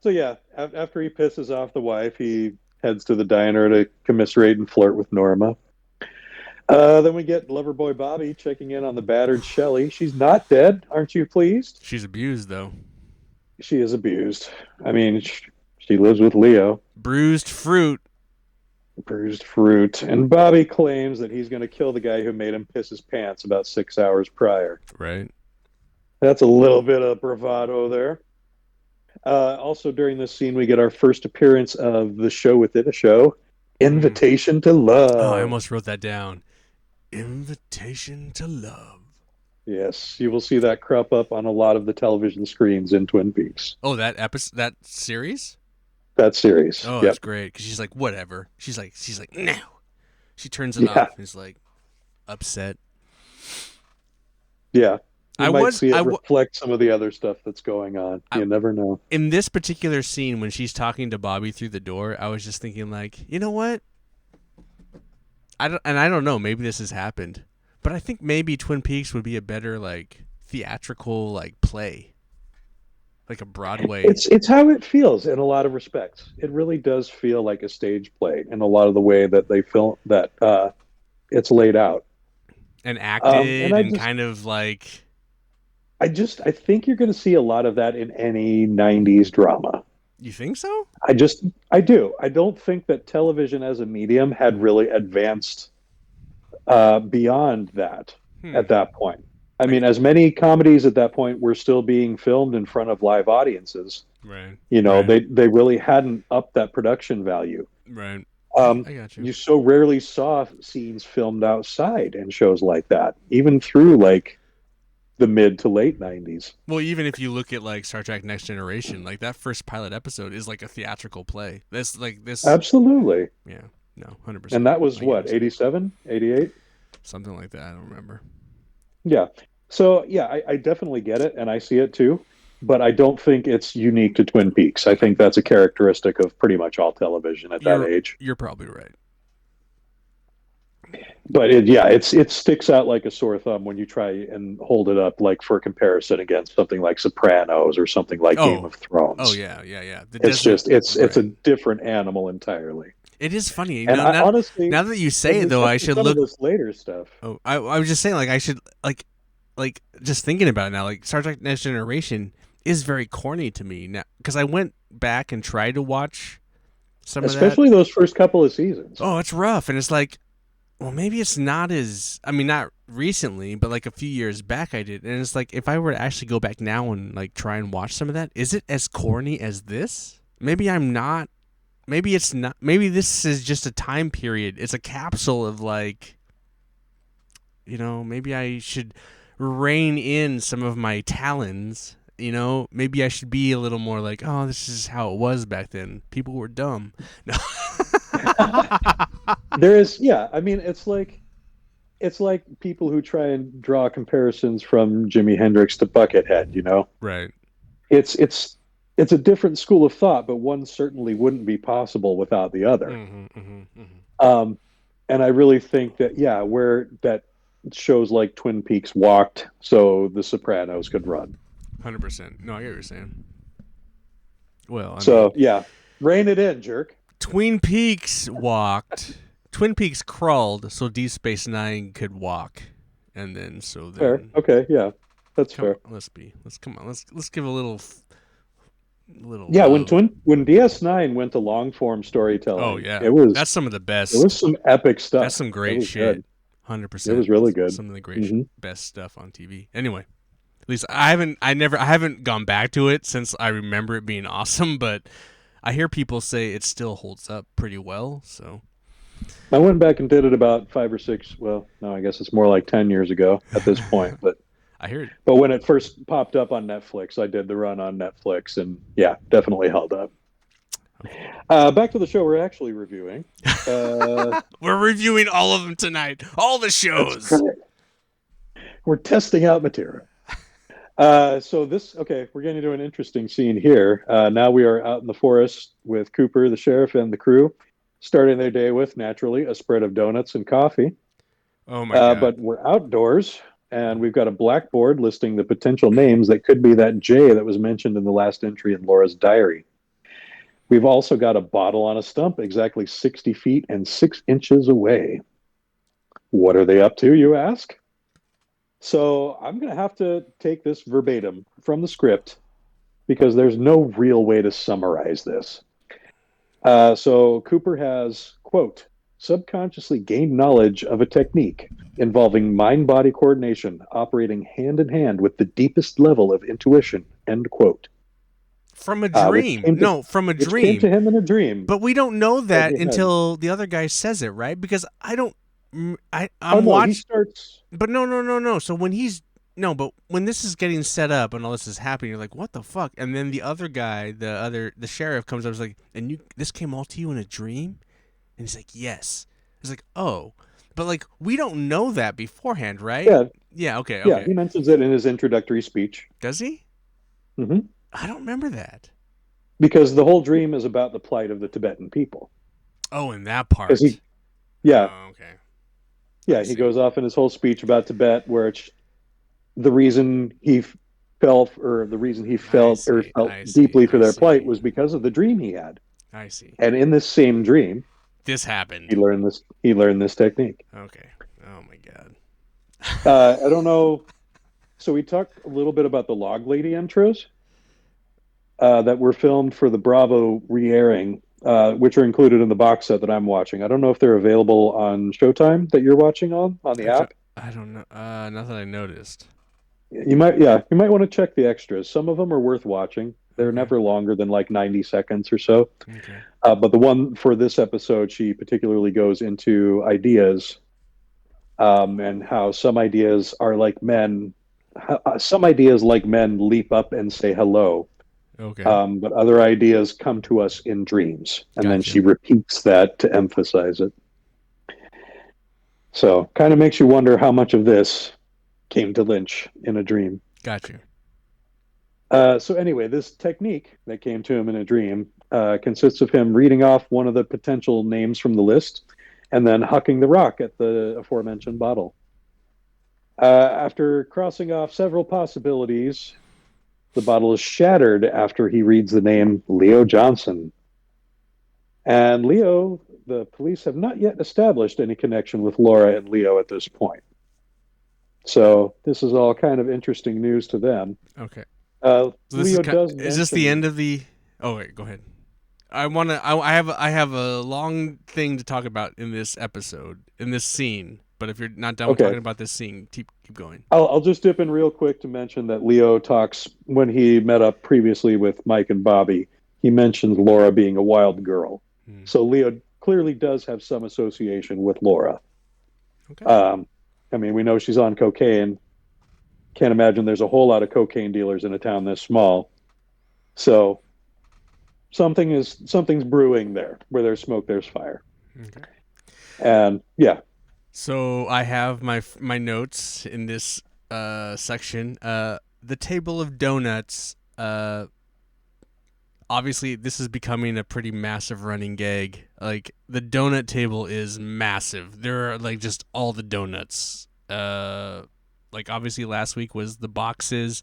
So yeah, after he pisses off the wife, he heads to the diner to commiserate and flirt with Norma. Then we get Loverboy Bobby checking in on the battered Shelley. She's not dead, aren't you pleased? She's abused though. She is abused. I mean, she lives with Leo. Bruised fruit. Bruised fruit. And Bobby claims that he's going to kill the guy who made him piss his pants about 6 hours prior. Right. That's a little bit of bravado there. Also, during this scene, we get our first appearance of the show within a show, Invitation to Oh, I Love. almost wrote that down. Invitation to Love. Yes, you will see that crop up on a lot of the television screens in Twin Peaks. Oh, that episode, that series. That series. Oh, Yep. that's great because she's like, whatever. She's like, no. She turns it off and is like upset. Yeah. You I might was see it I reflect some of the other stuff that's going on. You never know. in this particular scene when she's talking to Bobby through the door. I was just thinking like, you know what? I don't know. Maybe this has happened, but I think maybe Twin Peaks would be a better like theatrical like play, like a Broadway. It's how it feels in a lot of respects. It really does feel like a stage play in a lot of the way that they film that it's laid out and acted and and kind of like. I think you're going to see a lot of that in any 90s drama. You think so? I do. I don't think that television as a medium had really advanced beyond that at that point. I mean, as many comedies at that point were still being filmed in front of live audiences. Right. You know, right. they really hadn't upped that production value. Right. I got you. You so rarely saw scenes filmed outside in shows like that, even through like the mid to late 90s. Well, even if you look at like Star Trek Next Generation, like that first pilot episode is like a theatrical play. This Absolutely. Yeah. No, 100%. And that was what, 87, 88? Something like that. I don't remember. Yeah. So, yeah, I definitely get it and I see it too, but I don't think it's unique to Twin Peaks. I think that's a characteristic of pretty much all television at that age. You're probably right. But it sticks out like a sore thumb when you try and hold it up like for comparison against something like Sopranos or something like Game of Thrones. Oh yeah. It's a different animal entirely. It is funny. And honestly, now that you say it though, I should some look of this later stuff. Oh, I was just saying like I should like just thinking about it now, like Star Trek Next Generation is very corny to me now because I went back and tried to watch some especially of that. Those first couple of seasons. Oh, it's rough, and it's like, well, maybe it's not as. I mean, not recently, but like a few years back, I did, and it's like if I were to actually go back now and like try and watch some of that, is it as corny as this? Maybe I'm not. Maybe it's not. Maybe this is just a time period. It's a capsule of like. You know, maybe I should rein in some of my talons. You know, maybe I should be a little more like, oh, this is how it was back then. People were dumb. No. There is, yeah. I mean, it's like people who try and draw comparisons from Jimi Hendrix to Buckethead. You know, Right. It's a different school of thought, but one certainly wouldn't be possible without the other. And I really think that where that shows like Twin Peaks walked, so The Sopranos could run. 100%. No, I get what you're saying. Well, rein it in, jerk. Twin Peaks walked. Twin Peaks crawled so Deep Space Nine could walk, and then fair. Okay, yeah, that's fair. Let's give a little. Yeah, when DS9 went to long form storytelling, oh yeah, that's some of the best. It was some epic stuff. That's some great shit. 100%. It was really good. Some of the great best stuff on TV. Anyway, at least I haven't gone back to it since I remember it being awesome, but I hear people say it still holds up pretty well. So I went back and did it about 5 or 6. Well, no, I guess it's more like 10 years ago at this point, but. I hear it. But when it first popped up on Netflix, I did the run on Netflix, and definitely held up. Back to the show we're actually reviewing. We're reviewing all of them tonight. All the shows. We're testing out material. We're getting into an interesting scene here. Now we are out in the forest with Cooper, the sheriff, and the crew, starting their day with, naturally, a spread of donuts and coffee. Oh, my God. But we're outdoors. And we've got a blackboard listing the potential names that could be that J that was mentioned in the last entry in Laura's diary. We've also got a bottle on a stump exactly 60 feet and 6 inches away. What are they up to, you ask? So I'm going to have to take this verbatim from the script because there's no real way to summarize this. So Cooper has, quote, subconsciously gained knowledge of a technique involving mind body coordination operating hand in hand with the deepest level of intuition, end quote. From a Which dream. came to No, from a which came dream. to him in a dream But we don't know that that he had. until the other guy says it, right? Because I don't. Oh I'm no, he watch. starts. But no. So when he's no, but when this is getting set up and all this is happening, you're like, what the fuck? And then the other guy, the sheriff comes up, and is like, and this came all to you in a dream? And he's like, yes. It's like, oh, but like we don't know that beforehand, right? Yeah, Yeah. Okay. yeah, Okay. he mentions it in his introductory speech. Does he? Hmm. I don't remember that. Because the whole dream is about the plight of the Tibetan people. Oh, in that Because part. yeah, Oh, okay. I yeah, he see. goes off in his whole speech about Tibet, where it's the reason he fell, or the reason he I felt or see. felt I see. deeply for I their plight see. was because of the dream he had. I see. And in this same dream, This happened. he learned this. He learned this technique. Okay. Oh my god. I don't know. So we talked a little bit about the Log Lady intros that were filmed for the Bravo re-airing, which are included in the box set that I'm watching. I don't know if they're available on Showtime that you're watching on the Actually, app. I don't know. Not that I noticed. You might want to check the extras. Some of them are worth watching. They're Okay. never longer than like 90 seconds or so. Okay. But the one for this episode, she particularly goes into ideas and how some ideas are like men. Some ideas like men leap up and say hello, Okay. but other ideas come to us in dreams. And then Gotcha. she repeats that to emphasize it. So kind of makes you wonder how much of this came to Lynch in a dream. Gotcha. So anyway, this technique that came to him in a dream consists of him reading off one of the potential names from the list and then hucking the rock at the aforementioned bottle. After crossing off several possibilities, the bottle is shattered after he reads the name Leo Johnson. And Leo, the police have not yet established any connection with Laura and Leo at this point. So this is all kind of interesting news to them. Okay. So this is Leo does is this the mention. end of the? Oh wait, go ahead. I want to. I have a long thing to talk about in this episode in this scene. But if you're not done with Okay, talking about this scene, keep going. I'll just dip in real quick to mention that Leo talks when he met up previously with Mike and Bobby. He mentions Laura being a wild girl, Hmm. so Leo clearly does have some association with Laura. Okay. Um, I mean, we know she's on cocaine. Can't imagine there's a whole lot of cocaine dealers in a town this small. So something's brewing there. Where there's smoke, there's fire. Okay. And yeah, So I have my notes in this section. The table of donuts. Obviously this is becoming a pretty massive running gag. Like the donut table is massive. There are like just all the donuts. Like obviously last week was the boxes,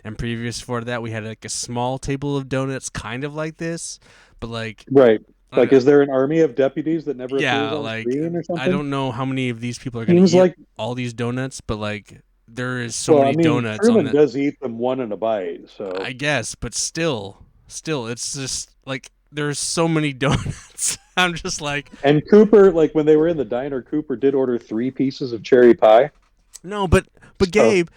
and previous for that we had like a small table of donuts, kind of like this, but like right. Like, uh, is there an army of deputies that never appears yeah, on like screen or I something? don't know how many of these people are gonna Seems eat like, all these donuts, but like there is so well, I many mean, donuts on Truman that. does eat them one in a bite, I so guess, but still, it's just like there's so many donuts. I'm just like, and Cooper, like when they were in the diner, Cooper did order 3 pieces of cherry pie. no, but So Gabe,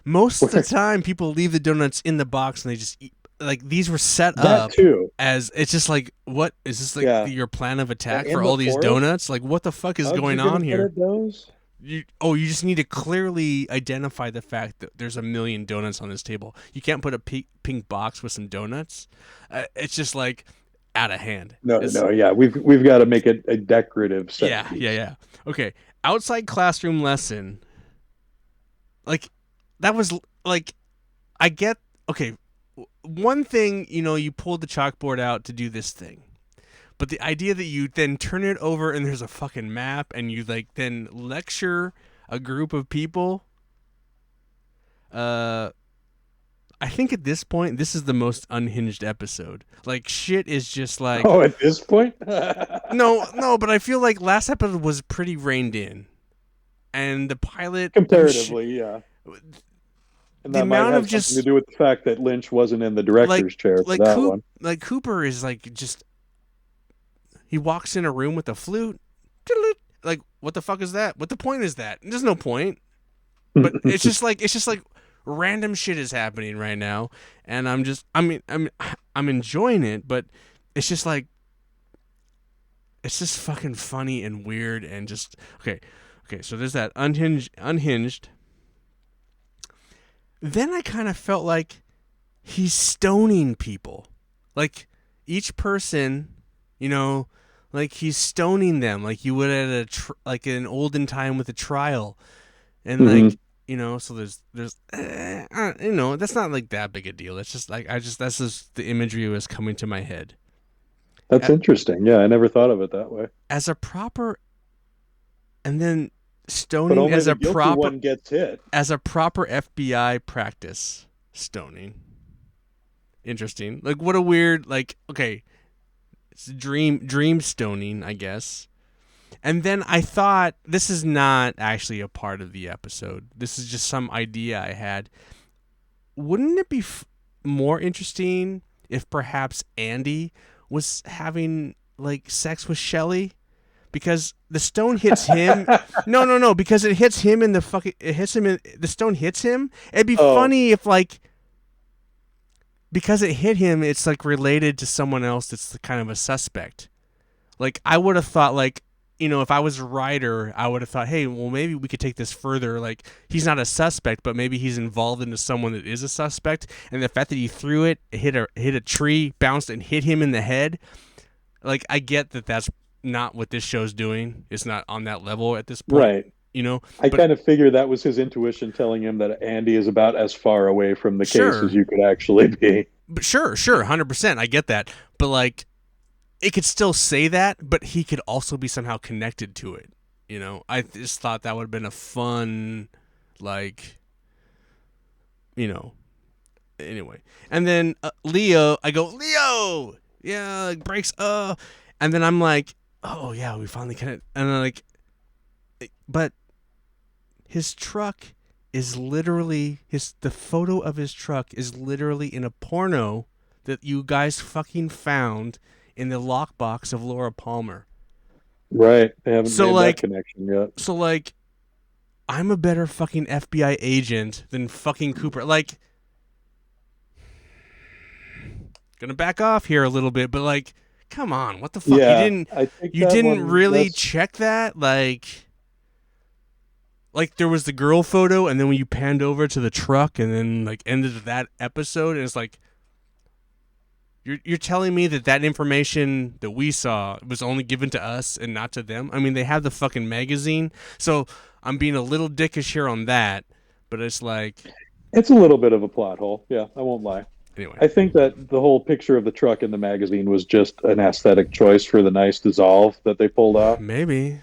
most of the time people leave the donuts in the box and they just eat. Like these were set that up too. as it's just like, what is this like Yeah. your plan of attack for In the all these forest, donuts? Like what the fuck is how's you going gonna on get here? at those? You just need to clearly identify the fact that there's a million donuts on this table. You can't put a pink box with some donuts. It's just like out of hand. No, It's no, yeah, we've got to make it a decorative centerpiece. yeah. Okay, outside classroom lesson. Like that was like I get okay. One thing, you pulled the chalkboard out to do this thing. But the idea that you then turn it over and there's a fucking map and you like then lecture a group of people, uh, I think at this point, this is the most unhinged episode. Like, shit is just like, Oh, at this point? no, but I feel like last episode was pretty reined in. And the pilot, Comparatively, yeah. And the that might amount of have something to just, do with the fact that Lynch wasn't in the like, director's chair for that one. Like Cooper is like, just, he walks in a room with a flute. Like, what the fuck is that? What the point is that? There's no point. But it's just like random shit is happening right now, and I'm enjoying it, but it's just like, it's just fucking funny and weird and just okay. So there's that unhinged. Then I kind of felt like he's stoning people, like each person, like he's stoning them, like you would at like in an olden time with a trial, and like. So there's that's not like that big a deal. It's just like that's just the imagery was coming to my head. That's interesting. Yeah, I never thought of it that way. As a proper, and then But stoning only the guilty one gets hit. as a proper FBI practice. Stoning, interesting. Like what a weird okay, it's dream stoning, I guess. And then I thought, this is not actually a part of the episode. This is just some idea I had. Wouldn't it be more interesting if perhaps Andy was having like sex with Shelly? Because the stone hits him. No, because it hits him in the fucking. It hits him in the stone hits him. It'd be funny if like, because it hit him, it's like related to someone else that's kind of a suspect. Like I would have thought like. If I was a writer, I would have thought, hey, well, maybe we could take this further. Like, he's not a suspect, but maybe he's involved into someone that is a suspect. And the fact that he threw it, hit a tree, bounced, and hit him in the head. Like, I get that that's not what this show's doing. It's not on that level at this point. Right. I kind of figured that was his intuition telling him that Andy is about as far away from the case as you could actually be. But sure, 100%. I get that. But, like, it could still say that, but he could also be somehow connected to it. I just thought that would have been a fun, like, anyway. And then Leo, I go, Leo! Yeah, like breaks, and then I'm like, oh, yeah, we finally connect. And I'm like, but his truck is literally, the photo of his truck is literally in a porno that you guys fucking found in the lockbox of Laura Palmer. Right. They haven't made that connection yet. So, like, I'm a better fucking FBI agent than fucking Cooper. Like, gonna back off here a little bit, but, like, come on. What the fuck? Yeah, you didn't really check that? Like, there was the girl photo, and then when you panned over to the truck, and then, like, ended that episode, and it's like, You're telling me that information that we saw was only given to us and not to them? I mean, they have the fucking magazine, so I'm being a little dickish here on that, but it's like... It's a little bit of a plot hole, yeah, I won't lie. Anyway. I think that the whole picture of the truck in the magazine was just an aesthetic choice for the nice dissolve that they pulled off. Maybe.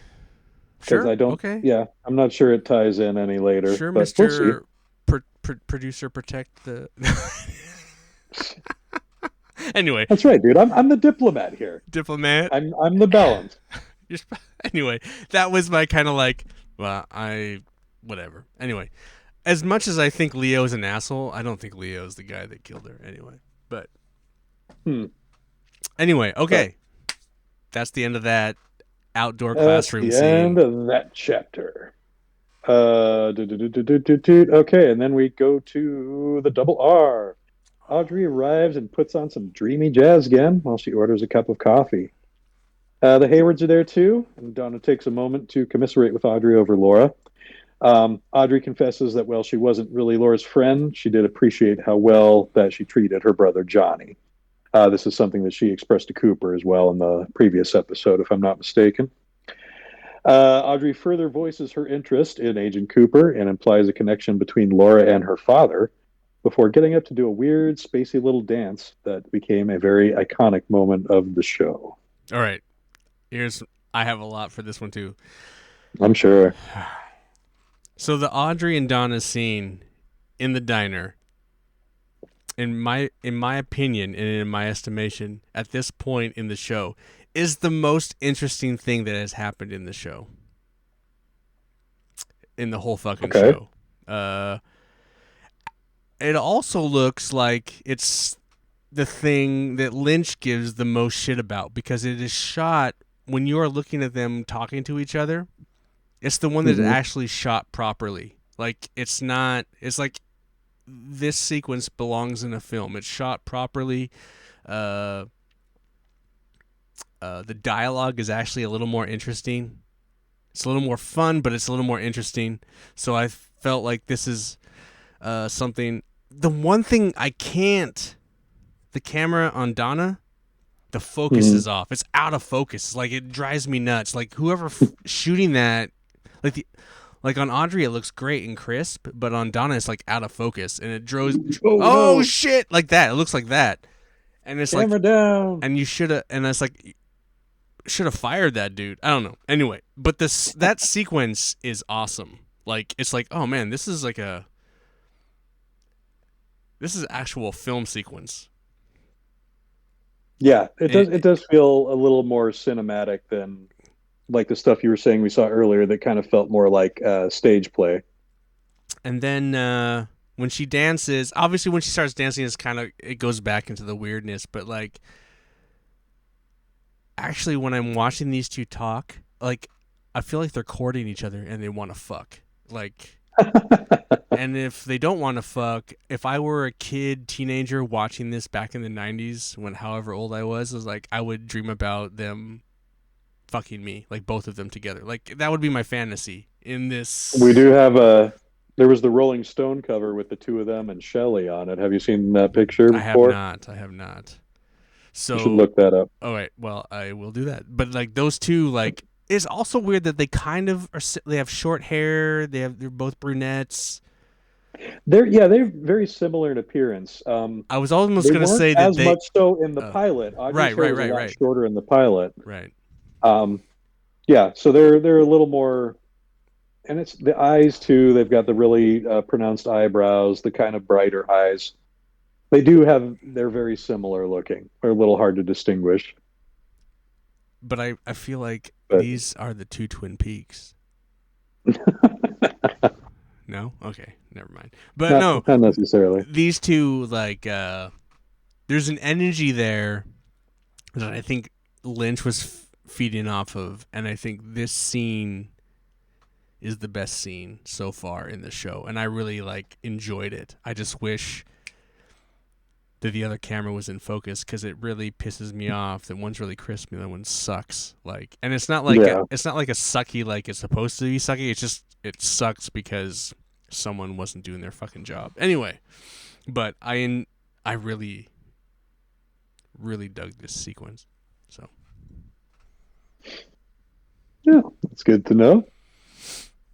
Sure, okay. Yeah, I'm not sure it ties in any later. Sure, but Mr. Producer, protect the... Anyway, that's right, dude. I'm the diplomat here. Diplomat. I'm the balance. Anyway, that was my kind of like, well, whatever. Anyway, as much as I think Leo's an asshole, I don't think Leo's the guy that killed her. Anyway, but anyway, okay, that's the end of that outdoor classroom the scene. End of that chapter. Okay, and then we go to the double R. Audrey arrives and puts on some dreamy jazz again while she orders a cup of coffee. The Haywards are there too, and Donna takes a moment to commiserate with Audrey over Laura. Audrey confesses that while she wasn't really Laura's friend, she did appreciate how well that she treated her brother Johnny. This is something that she expressed to Cooper as well in the previous episode, if I'm not mistaken. Audrey further voices her interest in Agent Cooper and implies a connection between Laura and her father, before getting up to do a weird, spacey little dance that became a very iconic moment of the show. All right. I have a lot for this one, too. I'm sure. So the Audrey and Donna scene in the diner, in my opinion and in my estimation, at this point in the show, is the most interesting thing that has happened in the show. In the whole fucking Okay. show. Uh it also looks like it's the thing that Lynch gives the most shit about because it is shot when you are looking at them talking to each other. It's the one that is Hmm. actually shot properly. Like it's not. It's like this sequence belongs in a film. It's shot properly. Uh, the dialogue is actually a little more interesting. It's a little more fun, but it's a little more interesting. So I felt like this is something. The one thing I can't. The camera on Donna, the focus Hmm. is off. It's out of focus. Like it drives me nuts. Like whoever shooting that, like the like on Audrey, it looks great and crisp, but on Donna, it's like out of focus, and it draws. Oh Oh no! shit! Like that. It looks like that, and it's like, Camera down. and you should have, and it's like, should have fired that dude. I don't know. Anyway, but this that sequence is awesome. Like it's like, oh man, this is actual film sequence. Yeah, it does. It, It does feel a little more cinematic than like the stuff you were saying we saw earlier. That kind of felt more like stage play. and then when she dances, obviously when she starts dancing, it's kind of it goes back into the weirdness. But like, actually, when I'm watching these two talk, like, I feel like they're courting each other and they want to fuck. Like, and if they don't want to fuck, if I were a kid, teenager watching this back in the '90s, when however old I was like I would dream about them fucking me, like both of them together. Like that would be my fantasy in We this. do have a. There was the Rolling Stone cover with the two of them and Shelley on it. Have you seen that picture I have before? not. I have not. You should So, look that up. all right. Well, I will do that. But like those two, like, it's also weird that they kind of are. They have short hair. They're both brunettes. They're very similar in appearance. I was almost They gonna weren't say that as they. much so in the Uh, pilot. Audrey's right, hair right, was a right, lot right, shorter in the pilot. right. Um, yeah, so they're a little more, and it's the eyes too. They've got the really pronounced eyebrows, the kind of brighter eyes. They do have. They're very similar looking. They're a little hard to distinguish, But I feel like but these are the two Twin Peaks. No, okay, never mind. But not no, not necessarily. these two like there's an energy there that I think Lynch was feeding off of, and I think this scene is the best scene so far in the show, and I really like enjoyed it. I just wish that the other camera was in focus because it really pisses me off that one's really crisp and the other one sucks. Like, and Yeah, it's not like a sucky like it's supposed to be sucky. It's just it sucks because someone wasn't doing their fucking job. Anyway, but I really dug this sequence. So yeah, it's good to know.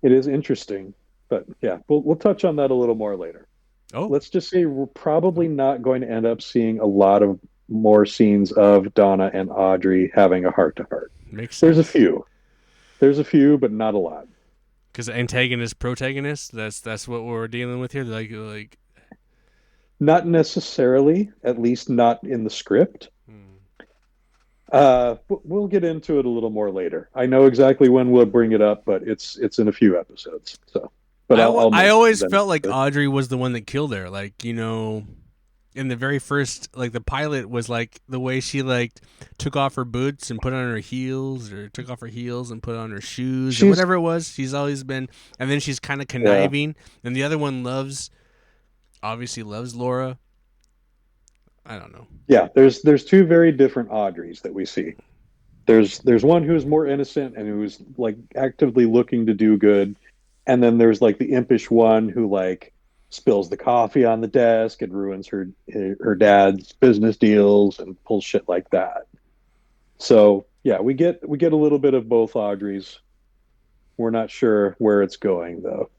It is interesting, but yeah, we'll touch on that a little more later. oh, Let's just say we're probably not going to end up seeing a lot of more scenes of Donna and Audrey having a heart to heart. makes There's a sense. few. There's a few, but not a lot. Because antagonist protagonist, that's what we're dealing with here. Like Not necessarily, at least not in the script. hmm. We'll get into it a little more later. I know exactly when we'll bring it up, but it's in a few episodes. So, but I'll I mention it always then. felt like Audrey was the one that killed her. Like, you know, in the very first, like the pilot was like the way she like took off her boots and put on her heels, or took off her heels and put on her shoes, or She's whatever it was. She's always been, and then she's kind of yeah, conniving, and the other one obviously loves Laura. I don't know. yeah. There's two very different Audreys that we see. There's one who's more innocent and who's like actively looking to do good, and then there's like the impish one who like spills the coffee on the desk and ruins her dad's business deals and pulls shit like that. So yeah, we get a little bit of both Audreys. We're not sure where it's going though.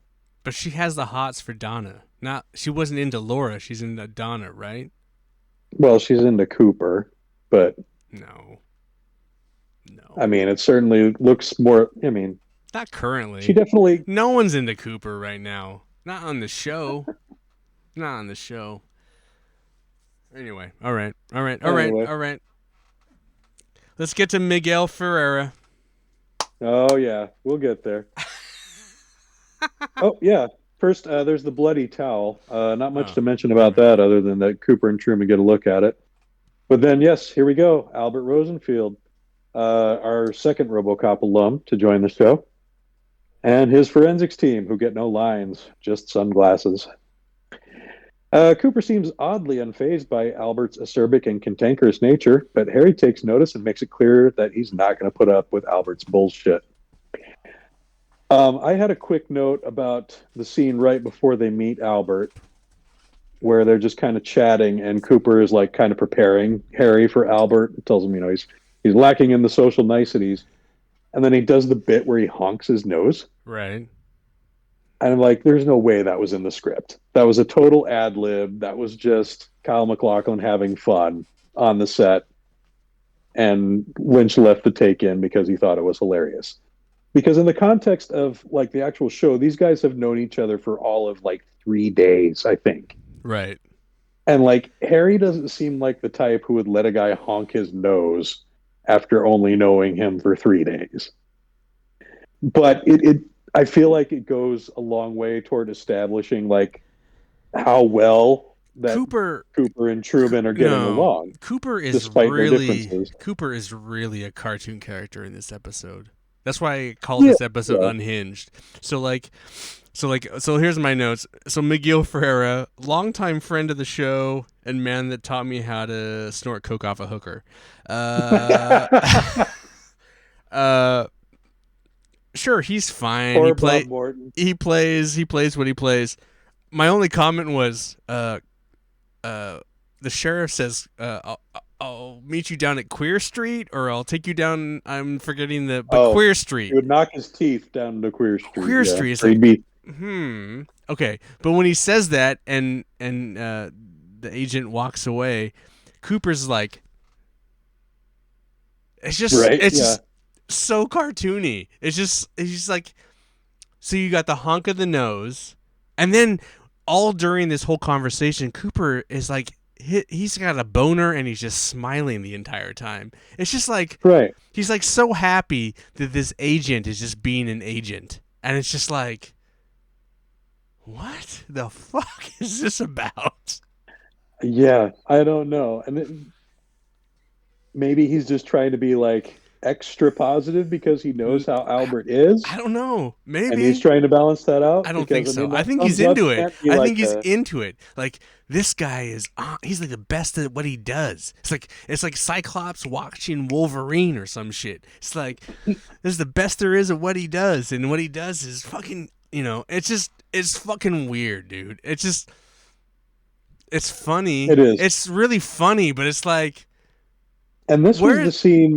But she has the hots for Donna. Not she wasn't into Laura. She's into Donna, right? Well, she's into Cooper, but No, I no, mean, it certainly looks more. I mean, not she currently. definitely. No one's into Cooper right now. Not on the show. Not on the show. Anyway, all right. Anyway. Let's get to Miguel Ferreira. Oh yeah, we'll get there. Oh yeah. First, there's the bloody towel. Not much Oh, to mention all about right. that, other than that Cooper and Truman get a look at it. But then, yes, here we go. Albert Rosenfield, our second RoboCop alum to join the show, and his forensics team, who get no lines, just sunglasses. Cooper seems oddly unfazed by Albert's acerbic and cantankerous nature, but Harry takes notice and makes it clear that he's not going to put up with Albert's bullshit. I had a quick note about the scene right before they meet Albert, where they're just kind of chatting, and Cooper is like kind of preparing Harry for Albert. Tells him, he's lacking in the social niceties, and then he does the bit where he honks his nose, Right. and I'm like, there's no way that was in the script. That was a total ad lib. That was just Kyle MacLachlan having fun on the set, and Lynch left the take in because he thought it was hilarious. Because in the context of like the actual show, these guys have known each other for all of like 3 days, I think. Right. And like Harry doesn't seem like the type who would let a guy honk his nose after only knowing him for 3 days. But it I feel like it goes a long way toward establishing like how well that Cooper Cooper and Truman are getting no. along, despite their differences. Cooper is really a cartoon character in this episode. That's why I call Yeah, this episode yeah. unhinged. So here's my notes. So Miguel Ferreira, longtime friend of the show and man that taught me how to snort coke off a hooker. Uh, uh, sure, he's fine. Poor Bob Morton. He plays what he plays. My only comment was uh, the sheriff says, I'll meet you down at Queer Street, or I'll take you down. I'm forgetting but Oh, Queer he Street. would knock his teeth down to Queer Street. Queer Yeah, Street is or like, he'd be okay. But when he says that, and the agent walks away, Cooper's like, right. it's Yeah, just so cartoony. It's just like, so you got the honk of the nose, and then all during this whole conversation, Cooper is like, he's got a boner and he's just smiling the entire time. It's just like right. he's like so happy that this agent is just being an agent, and it's just like, what the fuck is this about? Yeah, I don't know. Maybe he's just trying to be like extra positive because he knows how Albert I is, don't know. and he's Maybe. trying to balance that I out. don't think Because I so. mean, I that think he's thumbs up into it. can't be I like think he's a into it. Like, this guy is he's like the best at what he does. It's like Cyclops watching Wolverine or some shit. It's like, this is the best there is at what he does, and what he does is fucking, it's fucking weird, dude. It's funny. it is. It's really funny, but it's like, And this was where the scene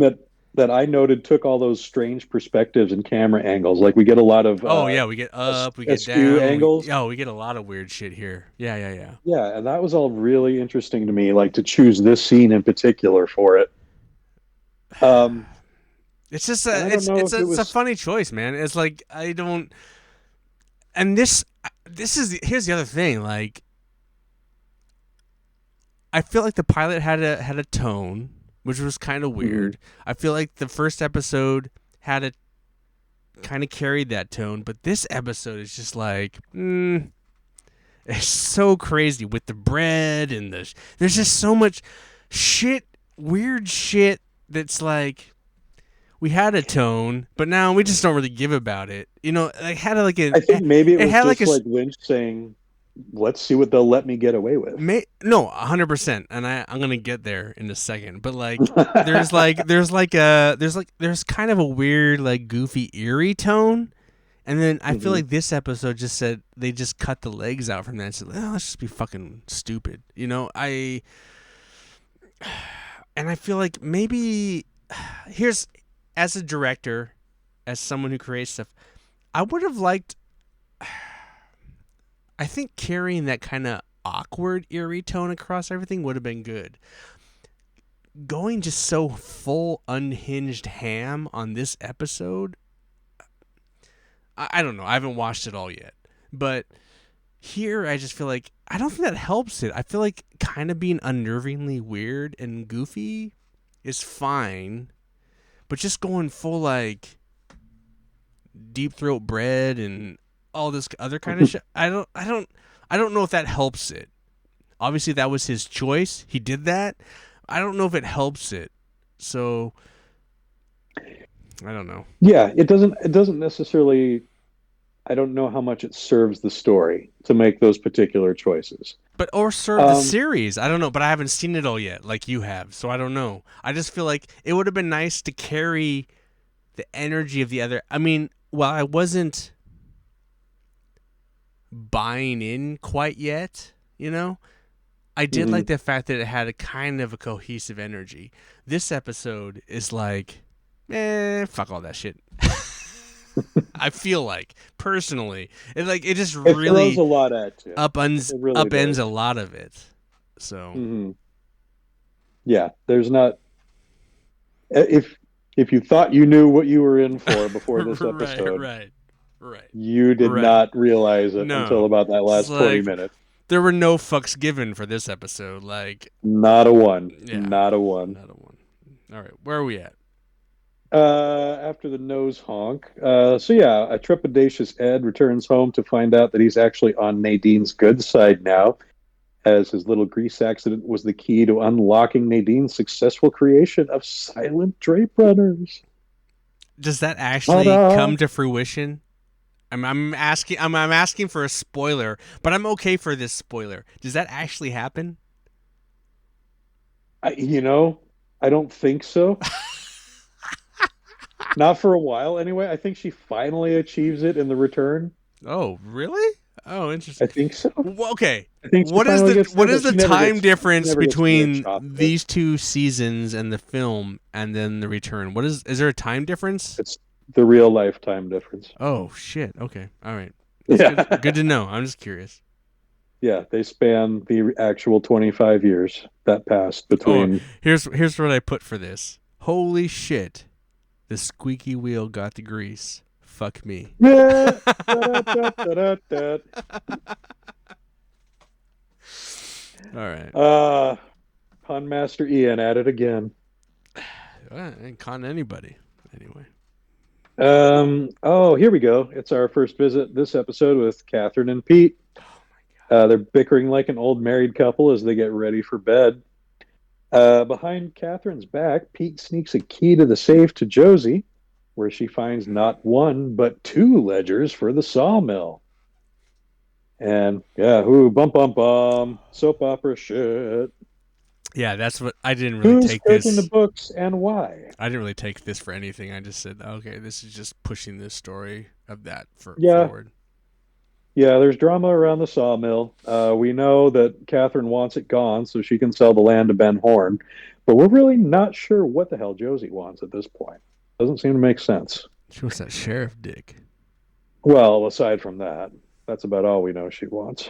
that I noted took all those strange perspectives and camera angles. Like we get a lot of oh yeah, we get up, we get askew down, angles. we get a lot of weird shit here. Yeah. Yeah, and that was all really interesting to me. Like to choose this scene in particular for it. Um, It's just and I don't know if it it's a was. funny choice, man. It's like, I don't, and this is, here's the other thing. Like, I feel like the pilot had a tone, which was kind of Mhm. weird. I feel like the first episode had a kind of carried that tone, but this episode is just like, it's so crazy with the bread and there's just so much shit, weird shit that's like, we had a tone, but now we just don't really give about it. It had like I think maybe it it was had like just like Lynch saying, "Let's see what they'll let me get away with." no, 100%, and I'm gonna get there in a second. But like, there's kind of a weird, like, goofy, eerie tone, and then I feel Mhm. like this episode just said they just cut the legs out from that and said, oh, let's just be fucking stupid. And I feel like maybe here's, as a director, as someone who creates stuff, I would have liked, I think carrying that kind of awkward, eerie tone across everything would have been good. Going just so full unhinged ham on this episode, I don't know. I haven't watched it all yet, but Here, I just feel like I don't think that helps it. I feel like kind of being unnervingly weird and goofy is fine, but just going full like deep throat bread and all this other kind of shit. I don't know if that helps it. Obviously, that was his choice. He did that. I don't know if it helps it. So I don't know. Yeah, it doesn't necessarily. I don't know how much it serves the story to make those particular choices. But or serve the Um, series. I don't know, but I haven't seen it all yet, like you have. So I don't know. I just feel like it would have been nice to carry the energy of the other. I mean, while I wasn't buying in quite yet, I did like mhm. the fact that it had a kind of a cohesive energy. This episode is like, fuck all that shit. I feel like personally, it just It throws really a lot at you. upends It really upends a does. lot of it. So Hmm. Yeah, there's not if you thought you knew what you were in for before this right, episode, right, right, you did right. not realize it until No, about that it's last 20 like minutes. there were no fucks given for this episode. Like, Not a one. yeah, Not a one. not a one. All right, where are we at? After the nose honk. So yeah, a trepidatious Ed returns home to find out that he's actually on Nadine's good side now, as his little grease accident was the key to unlocking Nadine's successful creation of silent drape runners. Does that actually Ta-da! come to fruition? I'm asking. I'm asking for a spoiler, but I'm okay for this spoiler. Does that actually happen? You know, I don't think so. Not for a while, anyway. I think she finally achieves it in the return. Oh, really? Oh, I interesting. think so. Well, okay. I think she What is finally the gets what there, is but the she never time gets she difference never gets near between chocolate. these two seasons and the film and then the return? Is there a time difference? It's the real lifetime difference. Oh shit. Okay. All right. That's good. Yeah. Good to know. I'm just curious. Yeah, they span the actual 25 years that passed Oh, between. here's what I put for this. Holy shit. The squeaky wheel got the grease. Fuck me. Yeah, da-da-da-da-da-da. All right. Pun Master Ian at it again. Ain't con anybody. Anyway. Oh, here we go. It's our first visit this episode with Catherine and Pete. They're bickering like an old married couple as they get ready for bed. Behind Catherine's back, Pete sneaks a key to the safe to Josie, where she finds not one, but two ledgers for the sawmill. And yeah, who bum bum bum, soap opera shit. Yeah, that's what I didn't really Who's take cooking the this. books and why? I didn't really take this for anything. I just said, okay, this is just pushing this story of that Yeah, forward. yeah, there's drama around the sawmill. We know that Catherine wants it gone so she can sell the land to Ben Horn, but we're really not sure what the hell Josie wants at this point. Doesn't seem to make sense. She wants that sheriff dick. Well, aside from that, that's about all we know she wants.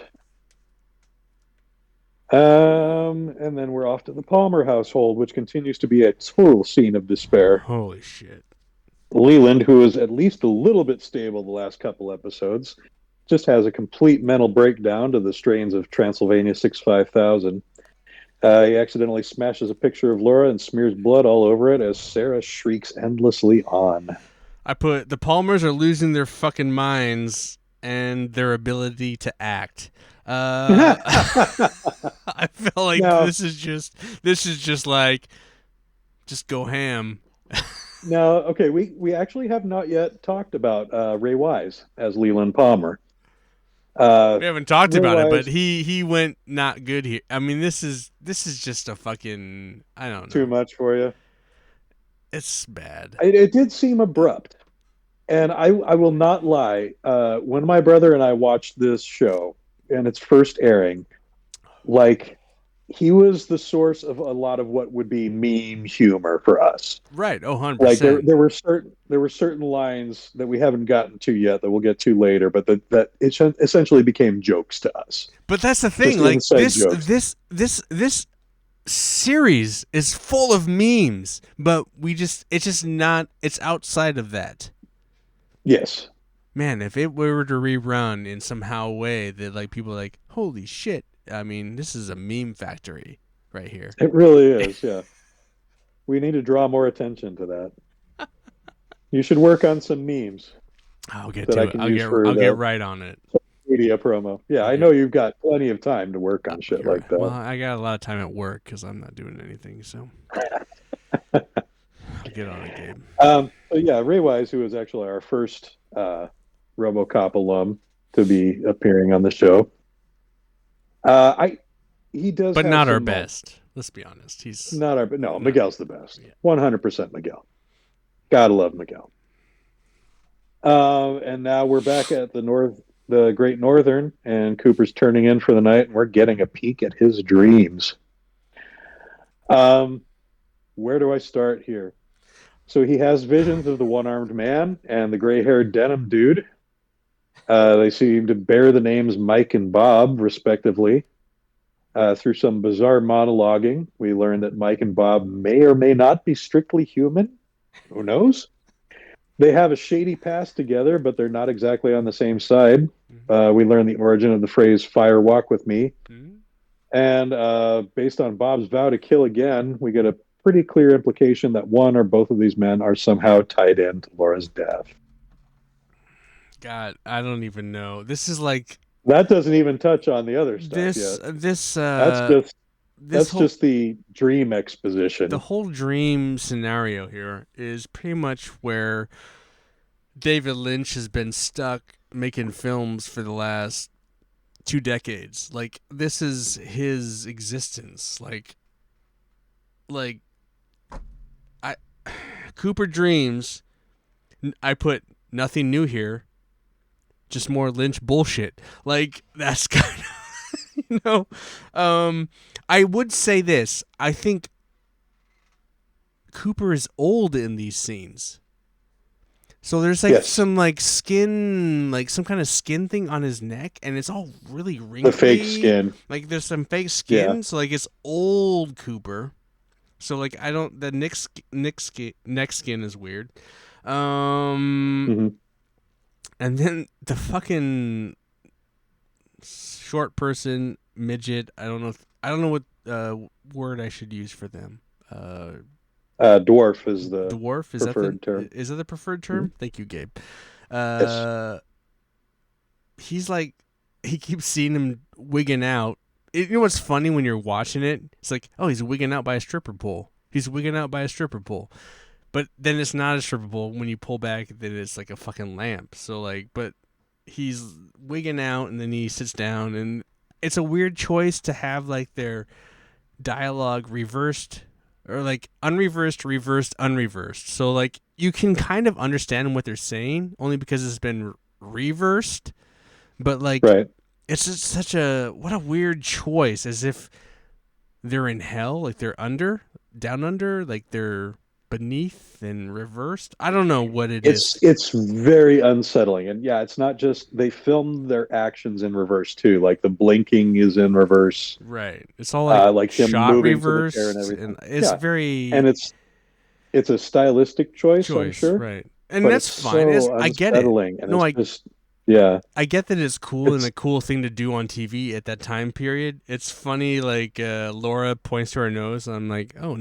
And then we're off to the Palmer household, which continues to be a total scene of despair. Holy shit. Leland, who is at least a little bit stable the last couple episodes, just has a complete mental breakdown to the strains of Transylvania 65000. He accidentally smashes a picture of Laura and smears blood all over it as Sarah shrieks endlessly on. I put the Palmers are losing their fucking minds and their ability to act. I feel like Now, this is just like just go ham. now, okay, we actually have not yet talked about Ray Wise as Leland Palmer. We haven't talked Ray about it, but Wise, he went not good here. I mean, this is just a fucking I don't too know. much for you. It's bad. It did seem abrupt. And I will not lie. When my brother and I watched this show and its first airing, like he was the source of a lot of what would be meme humor for us. Right. Oh, Like there 100%. there were certain lines that we haven't gotten to yet that we'll get to later, but that it essentially became jokes to us, But that's the just thing. Like inside jokes. this series is full of memes, but it's just not. It's outside of that. Yes, man, if it were to rerun in somehow way that like people are like, holy shit! I mean, this is a meme factory right here. It really is. Yeah. We need to draw more attention to that. You should work on some memes I'll get that to I it. can use for I'll get the right on it. media promo. Yeah, I'll I get. know you've got plenty of time to work on shit You're right. like Well, that. I got a lot of time at work because I'm not doing anything. So I'll get on it, Gabe. But yeah, Ray Wise, who was actually our first RoboCop alum to be appearing on the show, I he does But have not our some moments. best. Let's be honest. He's Not our, but no, not. Miguel's the best. Yeah. 100% Miguel. Gotta love Miguel. And now we're back at the Great Northern, and Cooper's turning in for the night, and we're getting a peek at his dreams. Um, where do I start here? So he has visions of the one-armed man and the gray-haired denim dude. They seem to bear the names Mike and Bob, respectively. Through some bizarre monologuing, we learn that Mike and Bob may or may not be strictly human. Who knows? They have a shady past together, but they're not exactly on the same side. We learn the origin of the phrase "fire walk with me," Mm-hmm. and based on Bob's vow to kill again, we get a pretty clear implication that one or both of these men are somehow tied into Laura's death. God, I don't even know. This is like That doesn't even touch on the other stuff this yet. this That's uh just this that's whole just the dream the exposition. whole dream scenario here is pretty much where David Lynch has been stuck making films for the last 2 decades. Like this is his existence. Like I Cooper dreams. I put nothing new here, just more Lynch bullshit. Like that's kind of I would say this. I think Cooper is old in these scenes. So there's like Yes, some like skin, like some kind of skin thing on his neck, and it's all really the fake wrinkly. skin. Like there's some fake Yeah. skin, so like it's old Cooper. So like I don't the neck skin is weird. Hmm. And then the fucking short person midget. I don't know what word I should use for them. Dwarf is the Dwarf, preferred term. is that the preferred Mhm. term? Thank you, Gabe. Yes. Uh, he's like he keeps seeing him wigging out. You know what's funny when you're watching it? It's like, oh, he's wigging out by a stripper pole. He's wigging out by a stripper pole. But then it's not a stripper pole when you pull back. Then it's like a fucking lamp. So like, but he's wigging out, and then he sits down, and it's a weird choice to have like their dialogue reversed or like unreversed, reversed, unreversed. So like you can kind of understand what they're saying only because it's been reversed, but like Right. it's just such a what a weird choice, as if they're in hell, like they're down under, like they're beneath and reversed. I don't know what it is. It's very unsettling, and yeah, it's not just they filmed their actions in reverse too. Like the blinking is in reverse, Right. It's all like like him shot moving to the chair and reversed, everything. and it's Yeah, and very it's a stylistic choice, I'm choice, sure, right? And but that's it's fine. It's, so I get it. unsettling, and No, it's just yeah, I get that it's cool and it's a cool thing to do on TV at that time period. It's funny, like Laura points to her nose. I'm like, oh,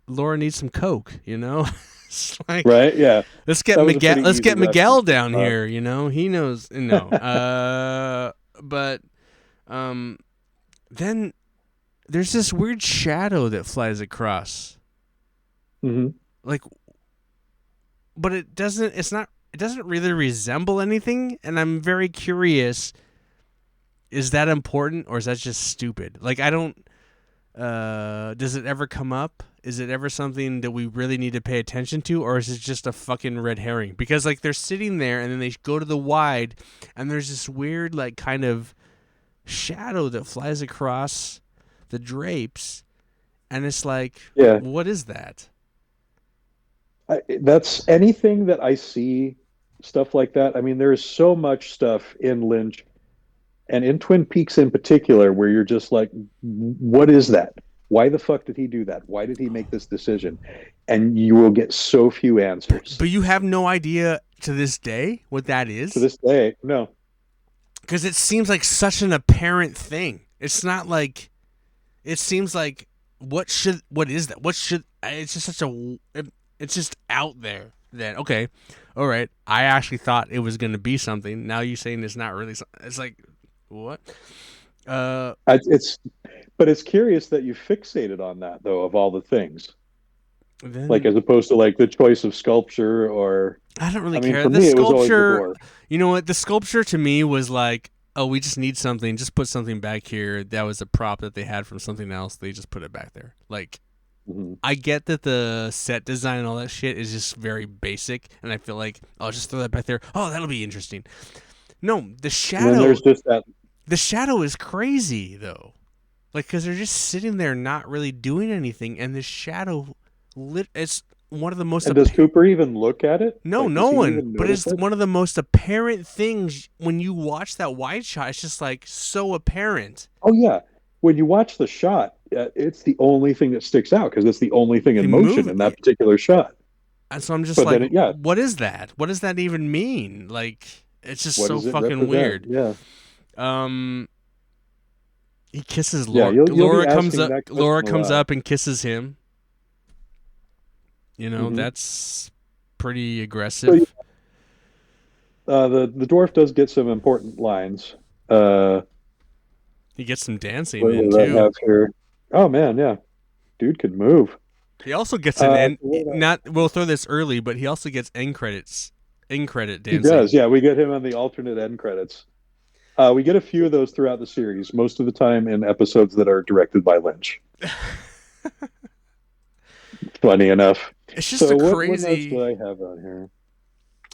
Laura needs some coke, you know. It's like right. Yeah, that was a pretty Let's easy get Miguel reference to down spot. here, you know. He knows, no. But um, then there's this weird shadow that flies across, Hmm. like, but it doesn't. It's not. It doesn't really resemble anything, and I'm very curious. Is that important, or is that just stupid? Like, I don't. Does it ever come up? Is it ever something that we really need to pay attention to, or is it just a fucking red herring? Because like they're sitting there, and then they go to the wide, and there's this weird like kind of shadow that flies across the drapes, and it's like, Yeah, what is that? that's anything that I see stuff like that. I mean, there is so much stuff in Lynch and in Twin Peaks in particular, where you're just like, what is that? Why the fuck did he do that? Why did he make this decision? And you will get so few answers. But you have no idea to this day what that To is? this day, no. Because it seems like such an apparent thing. It's not like it seems like what is that? What should it's just such a it's just out there. Then okay, all right. I actually thought it was gonna be something. Now you're saying it's not really. It's like what? Uh, It's but it's curious that you fixated on that though, of all the things. Like then as opposed to like the choice of sculpture or I don't really I mean care. for The me it was always the sculpture, dwarf. you know what? The sculpture to me was like, oh, we just need something. Just put something back here. That was a prop that they had from something else. They just put it back there. Like, Mhm. I get that the set design and all that shit is just very basic, and I feel like I'll just throw that back there. Oh, that'll be interesting. No, And then there's just that the shadow is crazy though. Like, because they're just sitting there not really doing anything, and the shadow it's one of the most and does Cooper even look at it? no, Like no does he one. even But notice it's it? one of the most apparent things when you watch that wide shot. It's just like so apparent. Oh yeah. When you watch the shot, it's the only thing that sticks out because it's the only thing He in motion moved, in that particular shot. and so I'm just But like, then yeah, what is that? What does that even mean? Like, it's just what so does it fucking represent? weird. Yeah. Um, he kisses Yeah, Laura. you'll be asking that Laura question a comes lot. up and kisses him. You know, Hmm. that's pretty So aggressive. the dwarf does get some important lines. Uh, He gets some dancing what in do I too. have here? Oh man, yeah, dude can move. He also gets an end. What Not we'll throw this early, but he also gets end credits. End credit he dancing. does, yeah. We get him on the alternate end credits. We get a few of those throughout the series, most of the time in episodes that are directed by Lynch. Funny enough. It's just a So what notes do crazy. I have on here?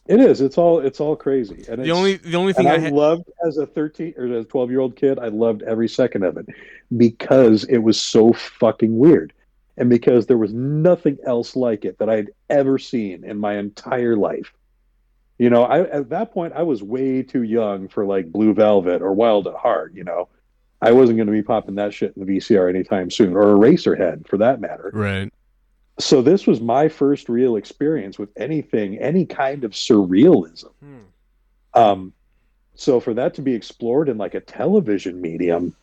It is. It's all crazy, and The only and thing I I had. loved as a 13 or a 12-year-old kid. I loved every second of it because it was so fucking weird, and because there was nothing else like it that I'd ever seen in my entire life. I at that point I was way too young for like Blue Velvet or Wild at Heart. I wasn't going to be popping that shit in the VCR anytime soon, or Eraserhead for that matter. Right. So this was my first real experience with anything, any kind of surrealism. Hmm. Um, so for that to be explored in like a television medium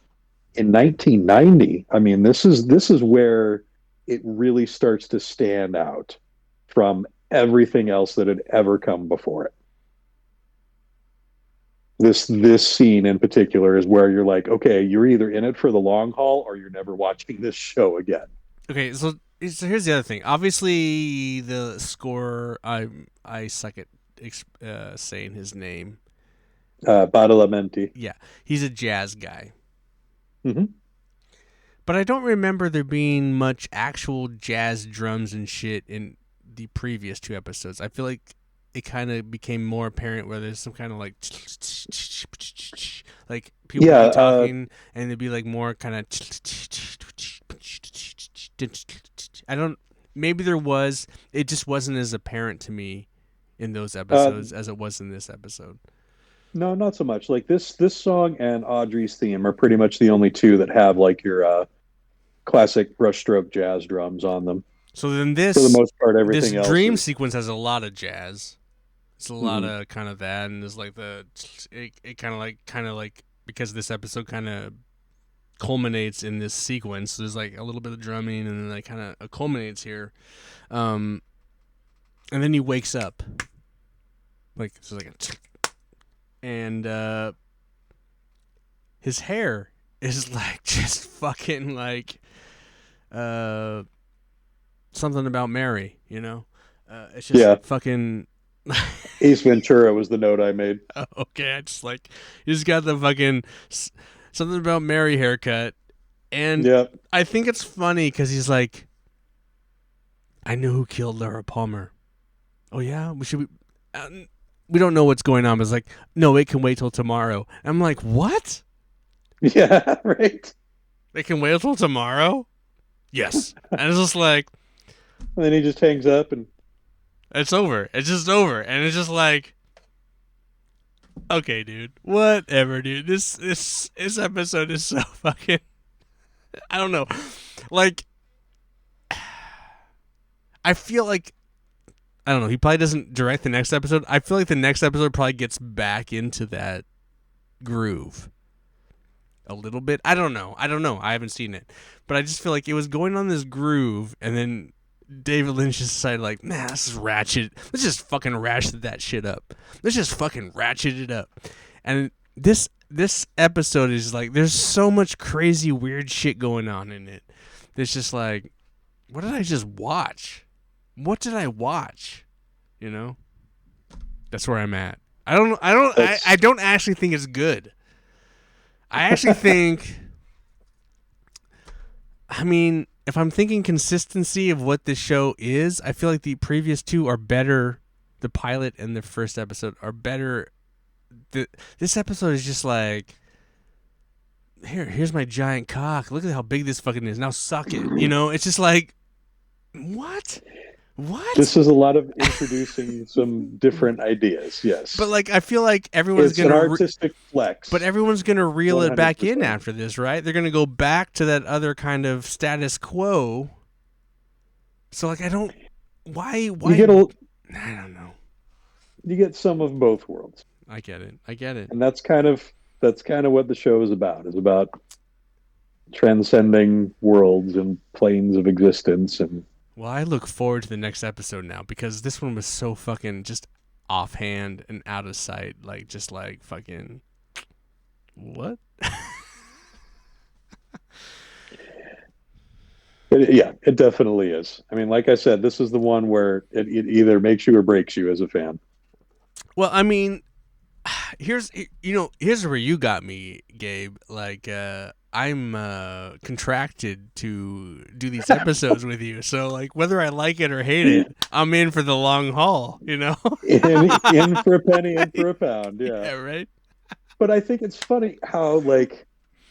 in 1990, I mean, this is where it really starts to stand out from everything else that had ever come before it. This scene in particular is where you're like, okay, you're either in it for the long haul or you're never watching this show again. Okay. So here's the other thing. Obviously, the score. I suck at saying his name. Badalamenti. Yeah, he's a jazz guy. Mm-hmm. But I don't remember there being much actual jazz drums and shit in the previous two episodes. I feel like it kind of became more apparent where there's some kind of like people Yeah, would be talking and it'd be like more kind of I don't maybe there was it just wasn't as apparent to me in those uh, episodes as it was in this episode. no, not so much. Like this song and Audrey's theme are pretty much the only two that have like your classic brushstroke jazz drums on them. So then For the most part, this everything else dream is. sequence has a lot of jazz. It's a lot Mhm. of kind of that, and there's like it kind of like because this episode kind of culminates in this sequence. So there's like a little bit of drumming, and then it kind of culminates here, um, and then he wakes up like so like and his hair is like just fucking like uh something about Mary, you know. It's just Yeah, fucking. Ace Ventura was the note I made. Okay, I just like he's got the fucking something about Mary haircut, and Yeah, I think it's funny because he's like, I knew who killed Laura Palmer. Oh yeah, we don't know what's going on. But it's like, no, it can wait till tomorrow. I'm like, what? yeah, right. They can wait till tomorrow? Yes, and it's just like And then he just hangs up and it's over. It's just over, and it's just like. Okay, dude. Whatever, dude. This episode is so fucking. I don't know. Like, I feel like I don't know. He probably doesn't direct the next episode. I feel like the next episode probably gets back into that groove a little bit. I don't know. I haven't seen it, but I just feel like it was going on this groove, and then David Lynch just decided, like, nah, this is ratchet. Let's just fucking ratchet that shit up. Let's just fucking ratchet it up. And this episode is like, there's so much crazy weird shit going on in it. It's just like, what did I just watch? What did I watch? You know, that's where I'm at. I don't actually think it's good. I actually think, I mean, if I'm thinking consistency of what this show is, I feel like the previous two are better. The pilot and the first episode are better. This episode is just like, here's my giant cock. Look at how big this fucking is. Now suck it. You know, it's just like, what? This is a lot of introducing some different ideas, yes. But like, I feel like everyone's it's gonna an artistic flex. But everyone's gonna reel 100%. It back in after this, right? They're gonna go back to that other kind of status quo. So like, I don't. Why? You get I don't know. You get some of both worlds. I get it. And that's kind of what the show is about. It's about transcending worlds and planes of existence. And well, I look forward to the next episode now, because this one was so fucking just offhand and out of sight. Like, just like fucking what? It definitely is. I mean, like I said, this is the one where it either makes you or breaks you as a fan. Well, I mean, here's where you got me, Gabe. Like, I'm contracted to do these episodes with you, so like, whether I like it or hate it, I'm in for the long haul. You know, in for a penny, in for a pound. Yeah, right. But I think it's funny how, like,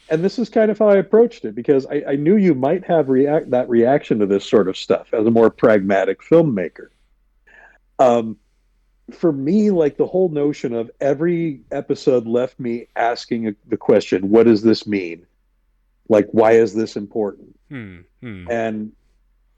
and this is kind of how I approached it, because I knew you might have that reaction to this sort of stuff as a more pragmatic filmmaker. For me, like, the whole notion of every episode left me asking the question, what does this mean? Like, why is this important? And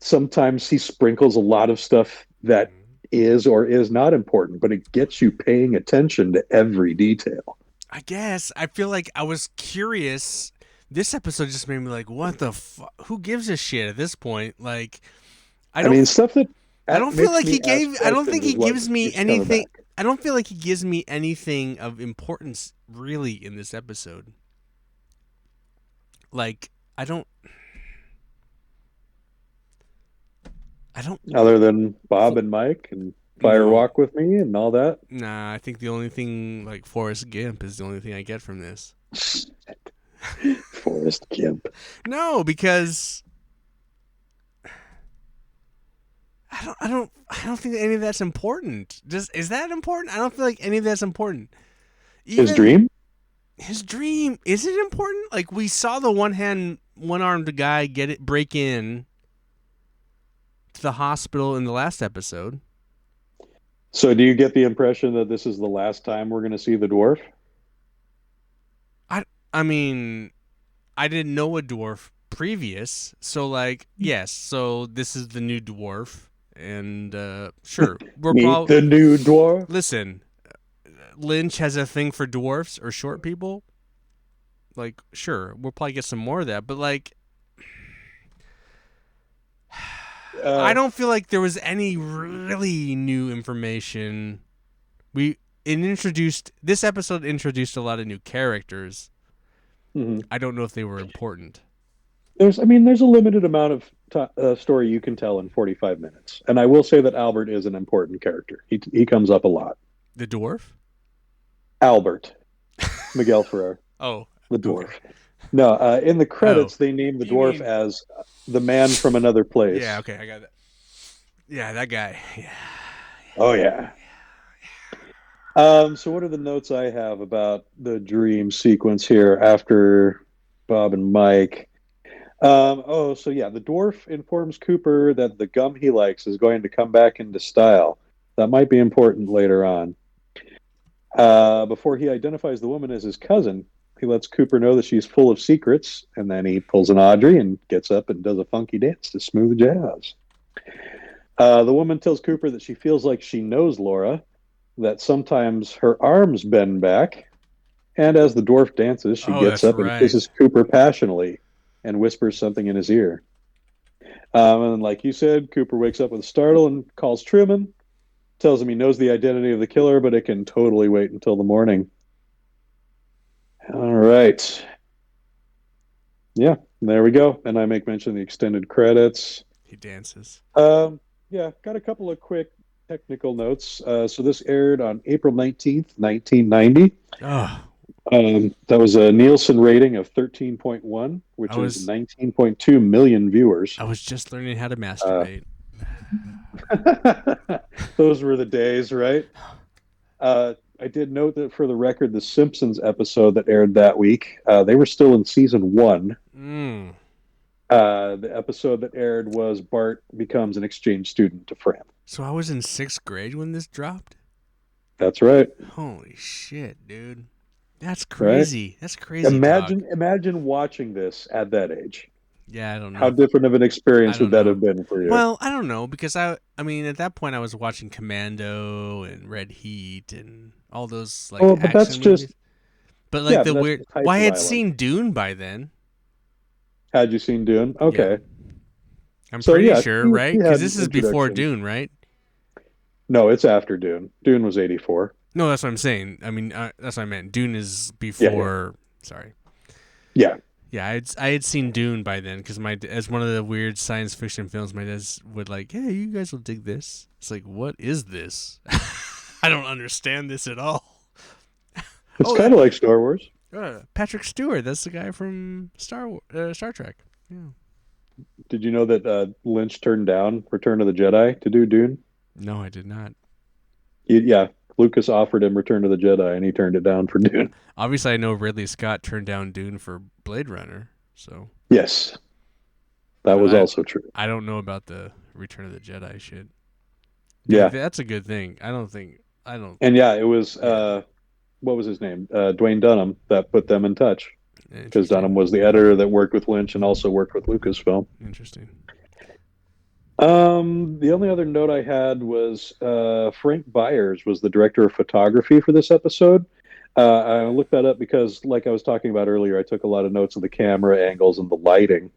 sometimes he sprinkles a lot of stuff that is or is not important, but it gets you paying attention to every detail. I guess. I feel like I was curious. This episode just made me like, what the fuck? Who gives a shit at this point? Like, I mean, stuff that I don't feel like he gave. I don't think he gives me anything. I don't feel like he gives me anything of importance really in this episode. Like, I don't. Other than Bob and Mike and Fire Walk with Me and all that. Nah, I think the only thing, like, Forrest Gump is the only thing I get from this. Forrest Gump. No, because I don't think any of that's important. Is that important? I don't feel like any of that's important. His dream? His dream, is it important? Like, we saw the one-armed guy break in to the hospital in the last episode. So do you get the impression that this is the last time we're going to see the dwarf? I mean, I didn't know a dwarf previous, so like, yes, so this is the new dwarf, and sure, we're Meet the new dwarf. Listen, Lynch has a thing for dwarfs or short people. Like, sure, we'll probably get some more of that, but like, I don't feel like there was any really new information. This episode introduced a lot of new characters. Mm-hmm. I don't know if they were important. There's a limited amount of story you can tell in 45 minutes. And I will say that Albert is an important character. He comes up a lot. The dwarf? Albert. Miguel Ferrer. Oh. The dwarf. Okay. No, in the credits, they named the dwarf as the man from another place. Yeah, okay, I got that. Yeah, that guy. Yeah. Oh, yeah. So what are the notes I have about the dream sequence here after Bob and Mike? The dwarf informs Cooper that the gum he likes is going to come back into style. That might be important later on. Before he identifies the woman as his cousin, he lets Cooper know that she's full of secrets, and then he pulls an Audrey and gets up and does a funky dance to smooth jazz. The woman tells Cooper that she feels like she knows Laura, that sometimes her arms bend back, and as the dwarf dances, she Oh, gets that's up and right. kisses Cooper passionately and whispers something in his ear. And like you said, Cooper wakes up with a startle and calls Truman, tells him he knows the identity of the killer, but it can totally wait until the morning. All right. Yeah, there we go. And I make mention of the extended credits. He dances. Yeah, got a couple of quick technical notes. So this aired on April 19th, 1990. Oh, That was a Nielsen rating of 13.1, I which is was 19.2 million viewers. I was just learning how to Uh, masturbate. those were the days, right? I did note that for the record, the Simpsons episode that aired that week, they were still in season one. Mm. The episode that aired was Bart becomes an exchange student to France. So I was in 6th grade when this dropped? That's right. Holy shit, dude. That's Right. crazy. That's crazy talk. Imagine watching this at that age. Yeah, I don't How know. different of an I experience would don't that know. have been for you? Well, I don't know because I mean at that point I was watching Commando and Red Heat and all those like Oh, but that's action just movies. But like yeah, the but that's weird just type well, I of had violence. seen Dune by then. Had you seen Dune? Yeah. Okay. I'm So pretty yeah, sure, he right? Cuz had this an is before introduction. Dune, right? No, it's after Dune. Dune was 84. No, that's what I'm saying. I mean, that's what I meant. Dune is Yeah, yeah. before. Sorry. Yeah. Yeah, I had seen Dune by then because as one of the weird science fiction films, my dad would like, yeah, you guys will dig this. It's like, what is this? I don't understand this at all. It's Oh, kind of like Star Wars. Patrick Stewart. That's the guy from Star Trek. Yeah. Did you know that Lynch turned down Return of the Jedi to do Dune? No, I did not. Yeah, Lucas offered him Return of the Jedi, and he turned it down for Dune. Obviously, I know Ridley Scott turned down Dune for Blade Runner, so Yes, that but was I also true. I don't know about the Return of the Jedi shit. Dude, Yeah, that's a good thing. I don't. and yeah, it was Yeah, what was his name? Dwayne Dunham that put them in touch because Dunham interesting. was the editor that worked with Lynch and also worked with Lucasfilm. Interesting. The only other note I had was Frank Byers was the director of photography for this episode. I looked that up because, like I was talking about earlier, I took a lot of notes of the camera angles and the lighting.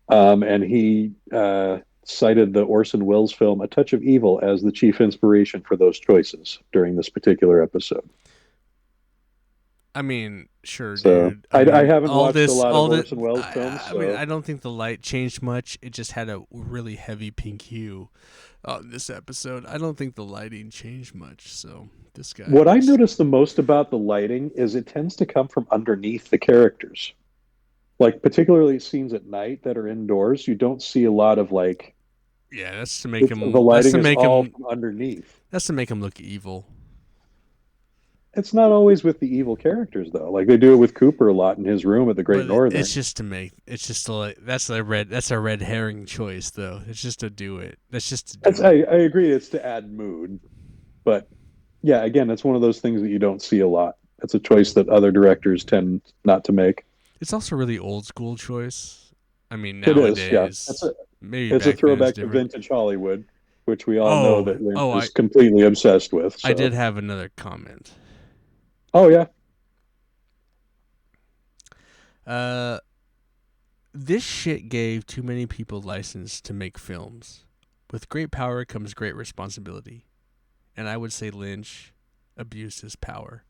And he cited the Orson Welles film A Touch of Evil as the chief inspiration for those choices during this particular episode. I mean, sure, So dude. I I mean, haven't watched a lot of all the. Orson Welles films, I mean, so I don't think the light changed much. It just had a really heavy pink hue on this episode. I don't think the lighting changed much. So this guy what I was. noticed the most about the lighting is it tends to come from underneath the characters. Like particularly scenes at night that are indoors, you don't see a lot of like Yeah, that's to make the him. That's lighting to is make all him. from underneath. That's to make him look evil. It's not always with the evil characters though. Like they do it with Cooper a lot in his room at the Great But it's Northern. just to make. It's just to like. That's a red herring choice, though. It's just to do it. That's just to do it. I agree it's to add mood, but yeah, again, it's one of those things that you don't see a lot. It's a choice that other directors tend not to make. It's also a really old school choice. I mean, It is, yeah. nowadays, maybe It's a back then it's throwback to different. vintage Hollywood, which we all know Oh, that Lynch oh, is completely obsessed with. I did So, have another comment. oh yeah, Uh, this shit gave too many people license to make films. With great power comes great responsibility, and I would say Lynch abused his power.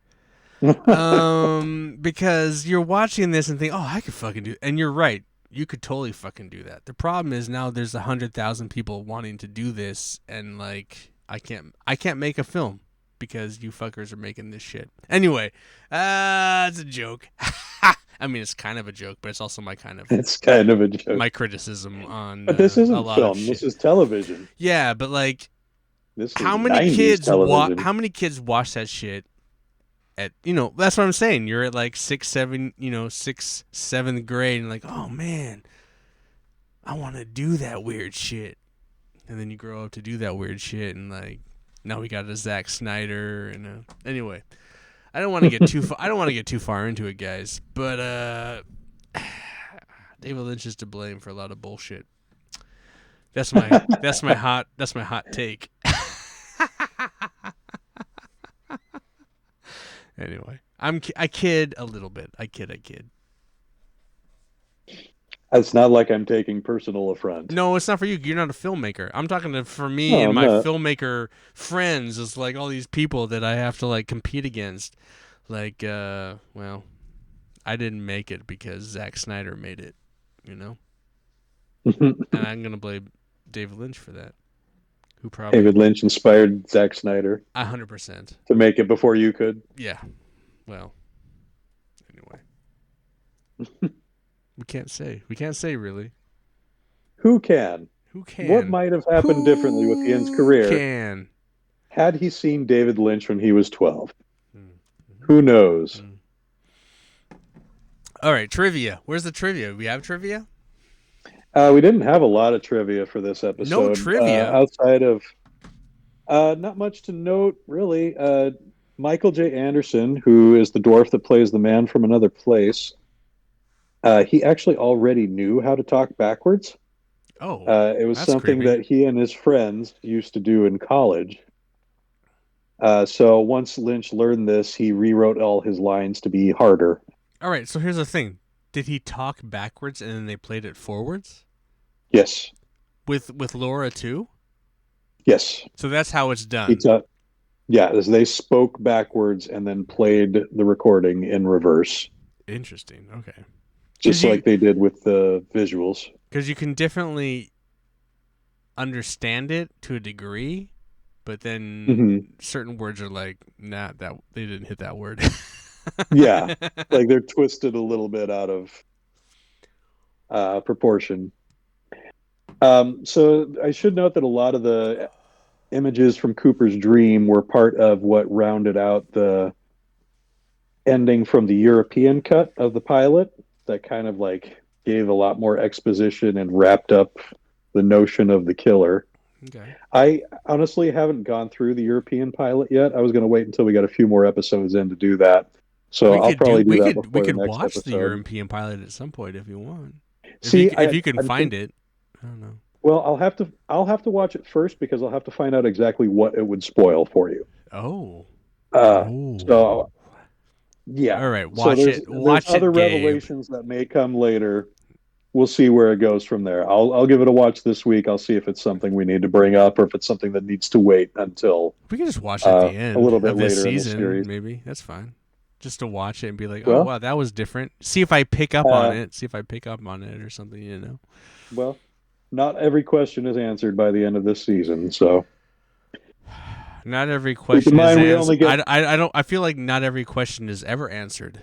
Because you're watching this and think, oh, I could fucking do, and you're right. You could totally fucking do that. The problem is now there's 100,000 people wanting to do this, and like I can't make a film because you fuckers are making this shit. Anyway, it's a joke. I mean, it's kind of a joke, but it's also my kind of it's kind of a joke. my criticism on But this a isn't lot of film. This shit. is television. Yeah, but like, This is 90s television. how many kids watch that shit? At that's what I'm saying. You're at like 6, 7th grade, and like, oh man, I want to do that weird shit. And then you grow up to do that weird shit, and like now we got a Zack Snyder, and anyway, I don't want to get too far. I don't want to get too far into it, guys. But David Lynch is to blame for a lot of bullshit. That's my hot take. Anyway, I kid a little bit. I kid. It's not like I'm taking personal affront. No, it's not for you. You're not a filmmaker. I'm talking to for me No, and I'm my not. filmmaker friends. It's like all these people that I have to like compete against. Like, well, I didn't make it because Zack Snyder made it. You know, and I'm gonna blame David Lynch for that. Who probably David Lynch inspired Zack Snyder 100%. to make it before you could. Yeah. Well, anyway, we can't say. We can't say really. Who can? Who What can? might have happened differently with Ian's Who career can? had he seen David Lynch when he was 12? Mm-hmm. Who knows? Mm. All right, trivia. Where's the trivia? We have trivia? We didn't have a lot of trivia for this No episode trivia. outside of not much to note, really. Michael J. Anderson, who is the dwarf that plays the man from another place, he actually already knew how to talk backwards. Oh, It was that's something creepy. that he and his friends used to do in college. So once Lynch learned this, he rewrote all his lines to be harder. All right, so here's the thing. Did he talk backwards and then they played it forwards? Yes, With Laura too? yes. So that's how it's He done. ta- yeah, as they spoke backwards and then played the recording in reverse, Interesting. Okay. Cuz just you like they did with the visuals. cuz you can definitely understand it to a degree, but then Hmm. certain words are like, nah, that they didn't hit that word. Yeah, like they're twisted a little bit out of proportion. So I should note that a lot of the images from Cooper's dream were part of what rounded out the ending from the European cut of the pilot. That kind of like gave a lot more exposition and wrapped up the notion of the killer. Okay. I honestly haven't gone through the European pilot yet. I was going to wait until we got a few more episodes in to do that. So We I'll could do probably do we that could we before the could next watch the episode. European pilot at some point if you want. See, If you can I'm find think it. I don't know. well, I'll have to watch it first because I'll have to find out exactly what it would spoil for you. Oh. Uh, Oh. so yeah. All right, So watch there's it. there's Watch other it, Gabe. revelations that may come later. We'll see where it goes from there. I'll give it a watch this week. I'll see if it's something we need to bring up or if it's something that needs to wait until We can just watch it at the a end little bit of this later in the season, series. maybe. That's fine. Just to watch it and be like, "Oh, Well, wow, that was different." See if I pick up on uh, it. See if I pick up on it or something, you know. well, not every question is answered by the end of this season. So Not every keep in question is mind we answered. only get I don't I feel like not every question is ever answered.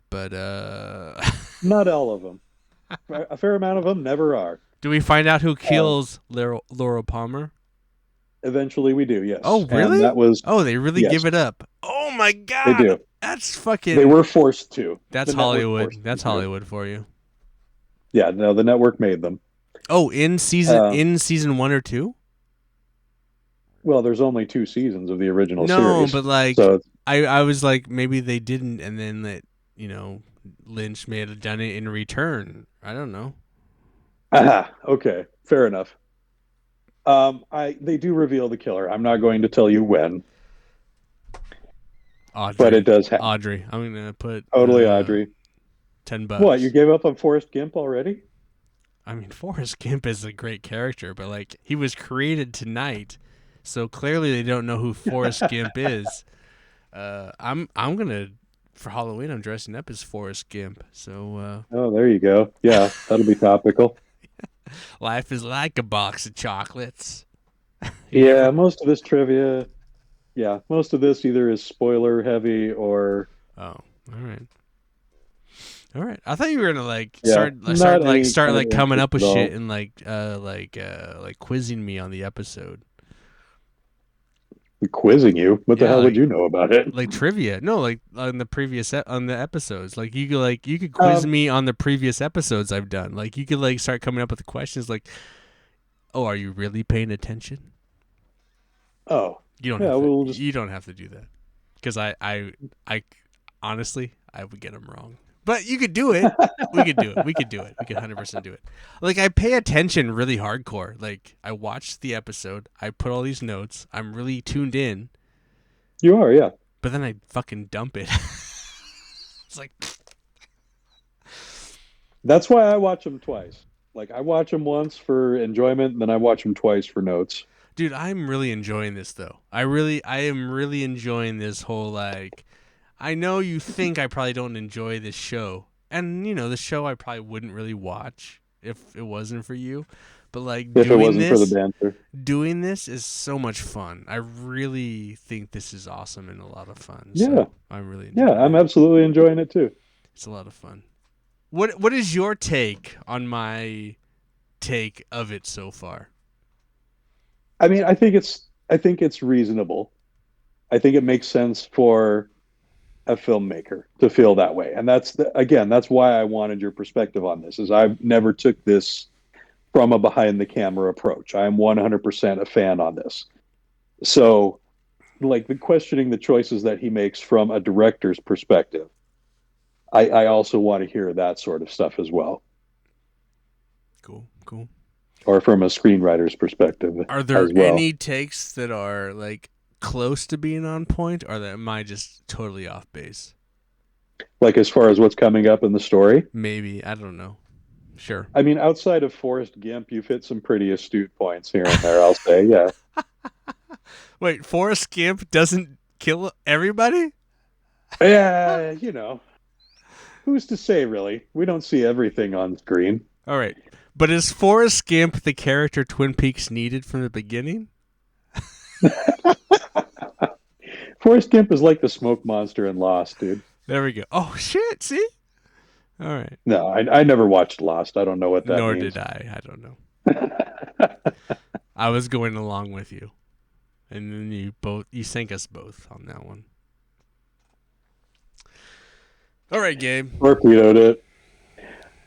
But not all of them. A fair amount of them never are. do we find out who Uh, kills Laura Palmer? Eventually we do, yes. Oh, And that really? was, Oh, they really yes, give it up. Oh my they god. do. That's They fucking were forced to. that's The network Hollywood. forced them That's to. Hollywood for you. Yeah, no, the network made them. Oh, Uh, in season 1 or 2? well, there's only two seasons of the original No, series. but like So, I was like maybe they didn't and then that, you know, Lynch may have done it in return. I don't know. okay, fair enough. They do reveal the killer. I'm not going to tell you when, but it Audrey. does happen. Audrey. I'm going to put Totally, Audrey. What, you $10. gave up on Forrest Gimp already? I mean, Forrest Gump is a great character, but like he was created tonight, so clearly they don't know who Forrest Gump is. I'm gonna for Halloween. I'm dressing up as Forrest Gump. So Oh, there you go. Yeah, that'll be topical. life is like a box of chocolates. You Yeah, ever? most of this trivia, yeah, most of this either is spoiler heavy or, Oh, all right, all right. I thought you were gonna like yeah, not any start kind of like coming interest up with at shit all. and like quizzing me on the episode. Quizzing you. What the Yeah, hell would you know about it? like trivia. No, like on the on the episodes. Like you could quiz Um, me on the previous episodes I've done. Like you could like start coming up with the questions like, "Oh, are you really paying attention?" oh, You don't yeah, have to we'll just, you don't have to do that. Cuz I honestly, I would get them wrong. But you could do it. We could do it. We could do it. We could 100% do it. Like, I pay attention really hardcore. Like, I watch the episode. I put all these notes. I'm really tuned in. You are, yeah. But then I fucking dump it. It's like, That's why I watch them twice. Like I watch them once for enjoyment, and then I watch them twice for notes. dude, I'm really enjoying this though. I am really enjoying this whole like. I know you think I probably don't enjoy this show, and the show I probably wouldn't really watch if it wasn't for you. But like If it wasn't for the banter. doing this is so much fun. I really think this is awesome and a lot of fun. Yeah, So I'm really yeah, enjoying I'm it. absolutely enjoying it too. It's a lot of fun. What is your take on my take of it so far? I mean, I think it's reasonable. I think it makes sense for a filmmaker to feel that way, and again, that's why I wanted your perspective on this. Is I never took this from a behind the camera approach. I am 100% a fan on this. So, like the questioning the choices that he makes from a director's perspective, I also want to hear that sort of stuff as well, Cool, cool. or from a screenwriter's perspective Are there as well. any takes that are like close to being on point, or am I just totally off base? Like as far as what's coming up in the story, Maybe, I don't know. Sure. I mean, outside of Forrest Gump, you've hit some pretty astute points here and there. I'll say, yeah, Wait, Forrest Gump doesn't kill everybody? yeah. Who's to say? Really, we don't see everything on screen. All right. But is Forrest Gump the character Twin Peaks needed from the beginning? Forrest Gump is like the smoke monster in Lost, dude. There we go. Oh shit, see? All right. No, I never watched Lost. I don't know what that Nor means. did I. I don't know. I was going along with you. And then you sank us both on that one. All right, Gabe. Torpedoed it.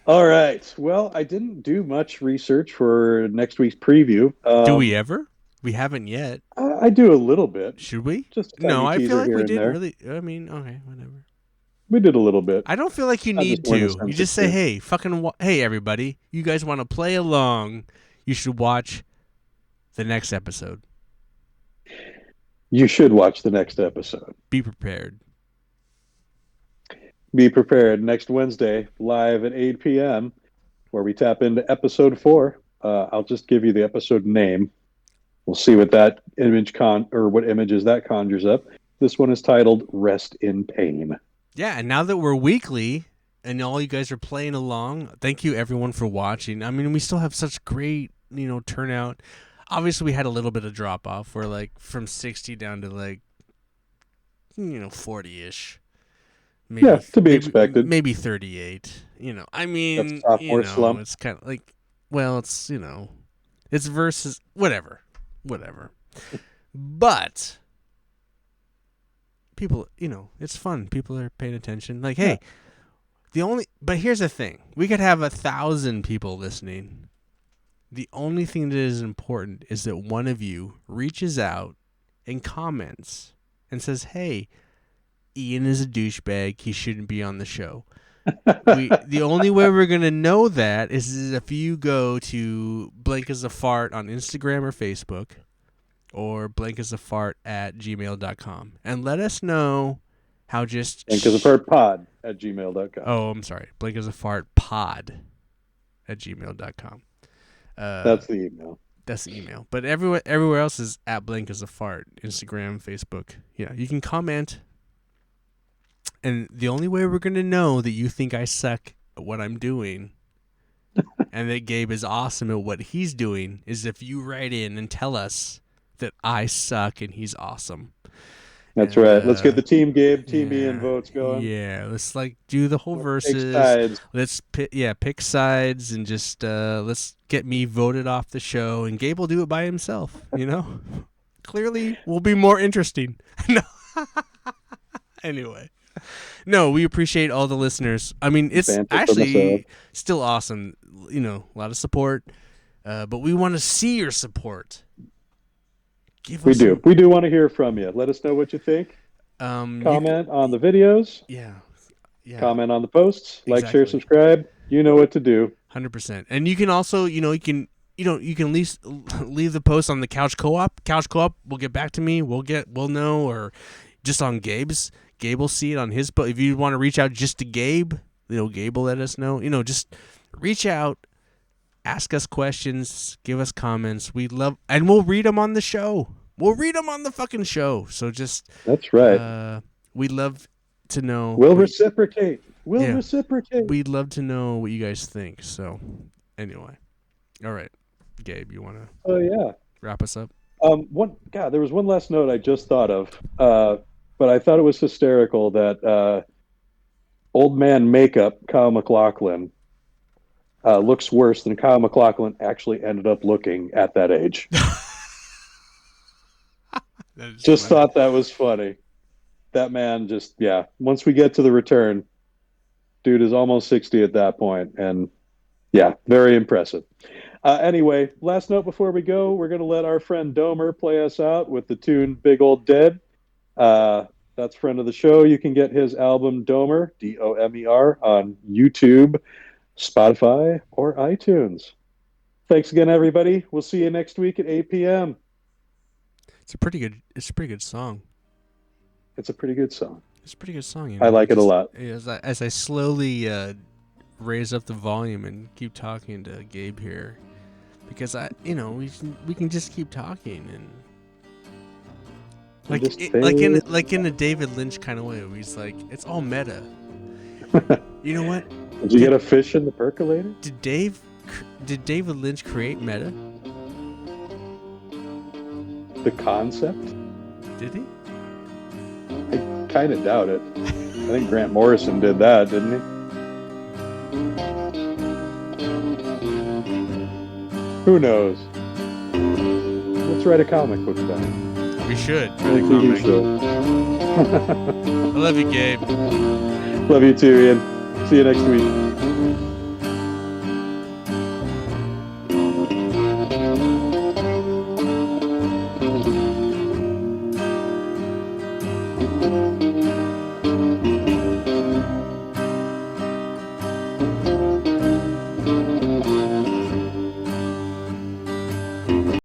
All right. Well, I didn't do much research for next week's preview. Do we ever? We haven't yet. I do a little bit. Should we? Just a No, tiny I feel teaser like here we and didn't there. really. I mean, okay, whatever. We did a little bit. I don't feel like you I need just wanted to. a You sense just of say, it. hey, hey, everybody, you guys want to play along? You should watch the next episode. You should watch the next episode. Be prepared. Be prepared next Wednesday, live at 8 p.m., where we tap into episode 4. I'll just give you the episode name. We'll see what that what images that conjures up. This one is titled "Rest in Pain." Yeah, and now that we're weekly and all you guys are playing along, thank you everyone for watching. I mean, we still have such great, turnout. Obviously, we had a little bit of drop off. We're like from 60 down to like, 40-ish. Maybe, Yeah, to be expected. Maybe 38. I mean, That's sophomore slump. it's kind of like, well, it's, it's versus whatever. But people, it's fun. People are paying attention. Like, hey, but here's the thing. We could have 1,000 people listening. The only thing that is important is that one of you reaches out and comments and says, hey, Ian is a douchebag. He shouldn't be on the show. The only way we're going to know that is if you go to blank as a fart on Instagram or Facebook or blankasafart@gmail.com and let us know how just... blankasafart@gmail.com. Oh, I'm sorry. blankasafart@gmail.com. That's the email. That's the email. But everywhere else is @blankasafart. Instagram, Facebook. Yeah, you can comment. And the only way we're going to know that you think I suck at what I'm doing and that Gabe is awesome at what he's doing is if you write in and tell us that I suck and he's awesome. That's right. Let's get the Team Gabe, Team Ian votes going. Yeah, let's do the whole versus. Pick sides. Let's pick sides and just let's get me voted off the show and Gabe will do it by himself, Clearly will be more interesting. No. Anyway. No, we appreciate all the listeners. I mean, it's actually still awesome. A lot of support, but we want to see your support. We do want to hear from you. Let us know what you think. Comment on the videos. Yeah. Yeah, comment on the posts, like, share, exactly. subscribe. You know what to do. 100%. And you can also, you can leave the post on the Couch Co-op. Couch Co-op will get back to me. We'll know, or just on Gabe's. Gabe will see it on his. But if you want to reach out just to Gabe, Gabe will let us know. Just reach out, ask us questions, give us comments. And we'll read them on the show. We'll read them on the fucking show. So just, That's right. we'd love to know. We'll reciprocate. We'll Yeah. reciprocate. We'd love to know what you guys think. So, anyway, all right, Gabe, you want to Oh yeah. wrap us up? There was one last note I just thought of, but I thought it was hysterical that old man makeup Kyle MacLachlan looks worse than Kyle MacLachlan actually ended up looking at that age. Just thought that was funny. That man just, yeah. Once we get to the return, dude is almost 60 at that point, and yeah, very impressive. Anyway, last note before we go, we're going to let our friend Domer play us out with the tune Big Old Dead. That's friend of the show. You can get his album Domer, Domer, on YouTube, Spotify, or iTunes. Thanks again, everybody. We'll see you next week at 8 p.m. It's a pretty good song. It's a pretty good song. It's a pretty good song. I like it a lot. As I slowly raise up the volume and keep talking to Gabe here, because we can just keep talking and like in a David Lynch kind of way, where he's like, it's all meta. You know what? Did you get a fish in the percolator? Did David Lynch create meta? The concept? Did he? I kind of doubt it. I think Grant Morrison did that, didn't he? Who knows? Let's write a comic book about it. We should. I think you should. I love you, Gabe. Love you too, Ian. See you next week.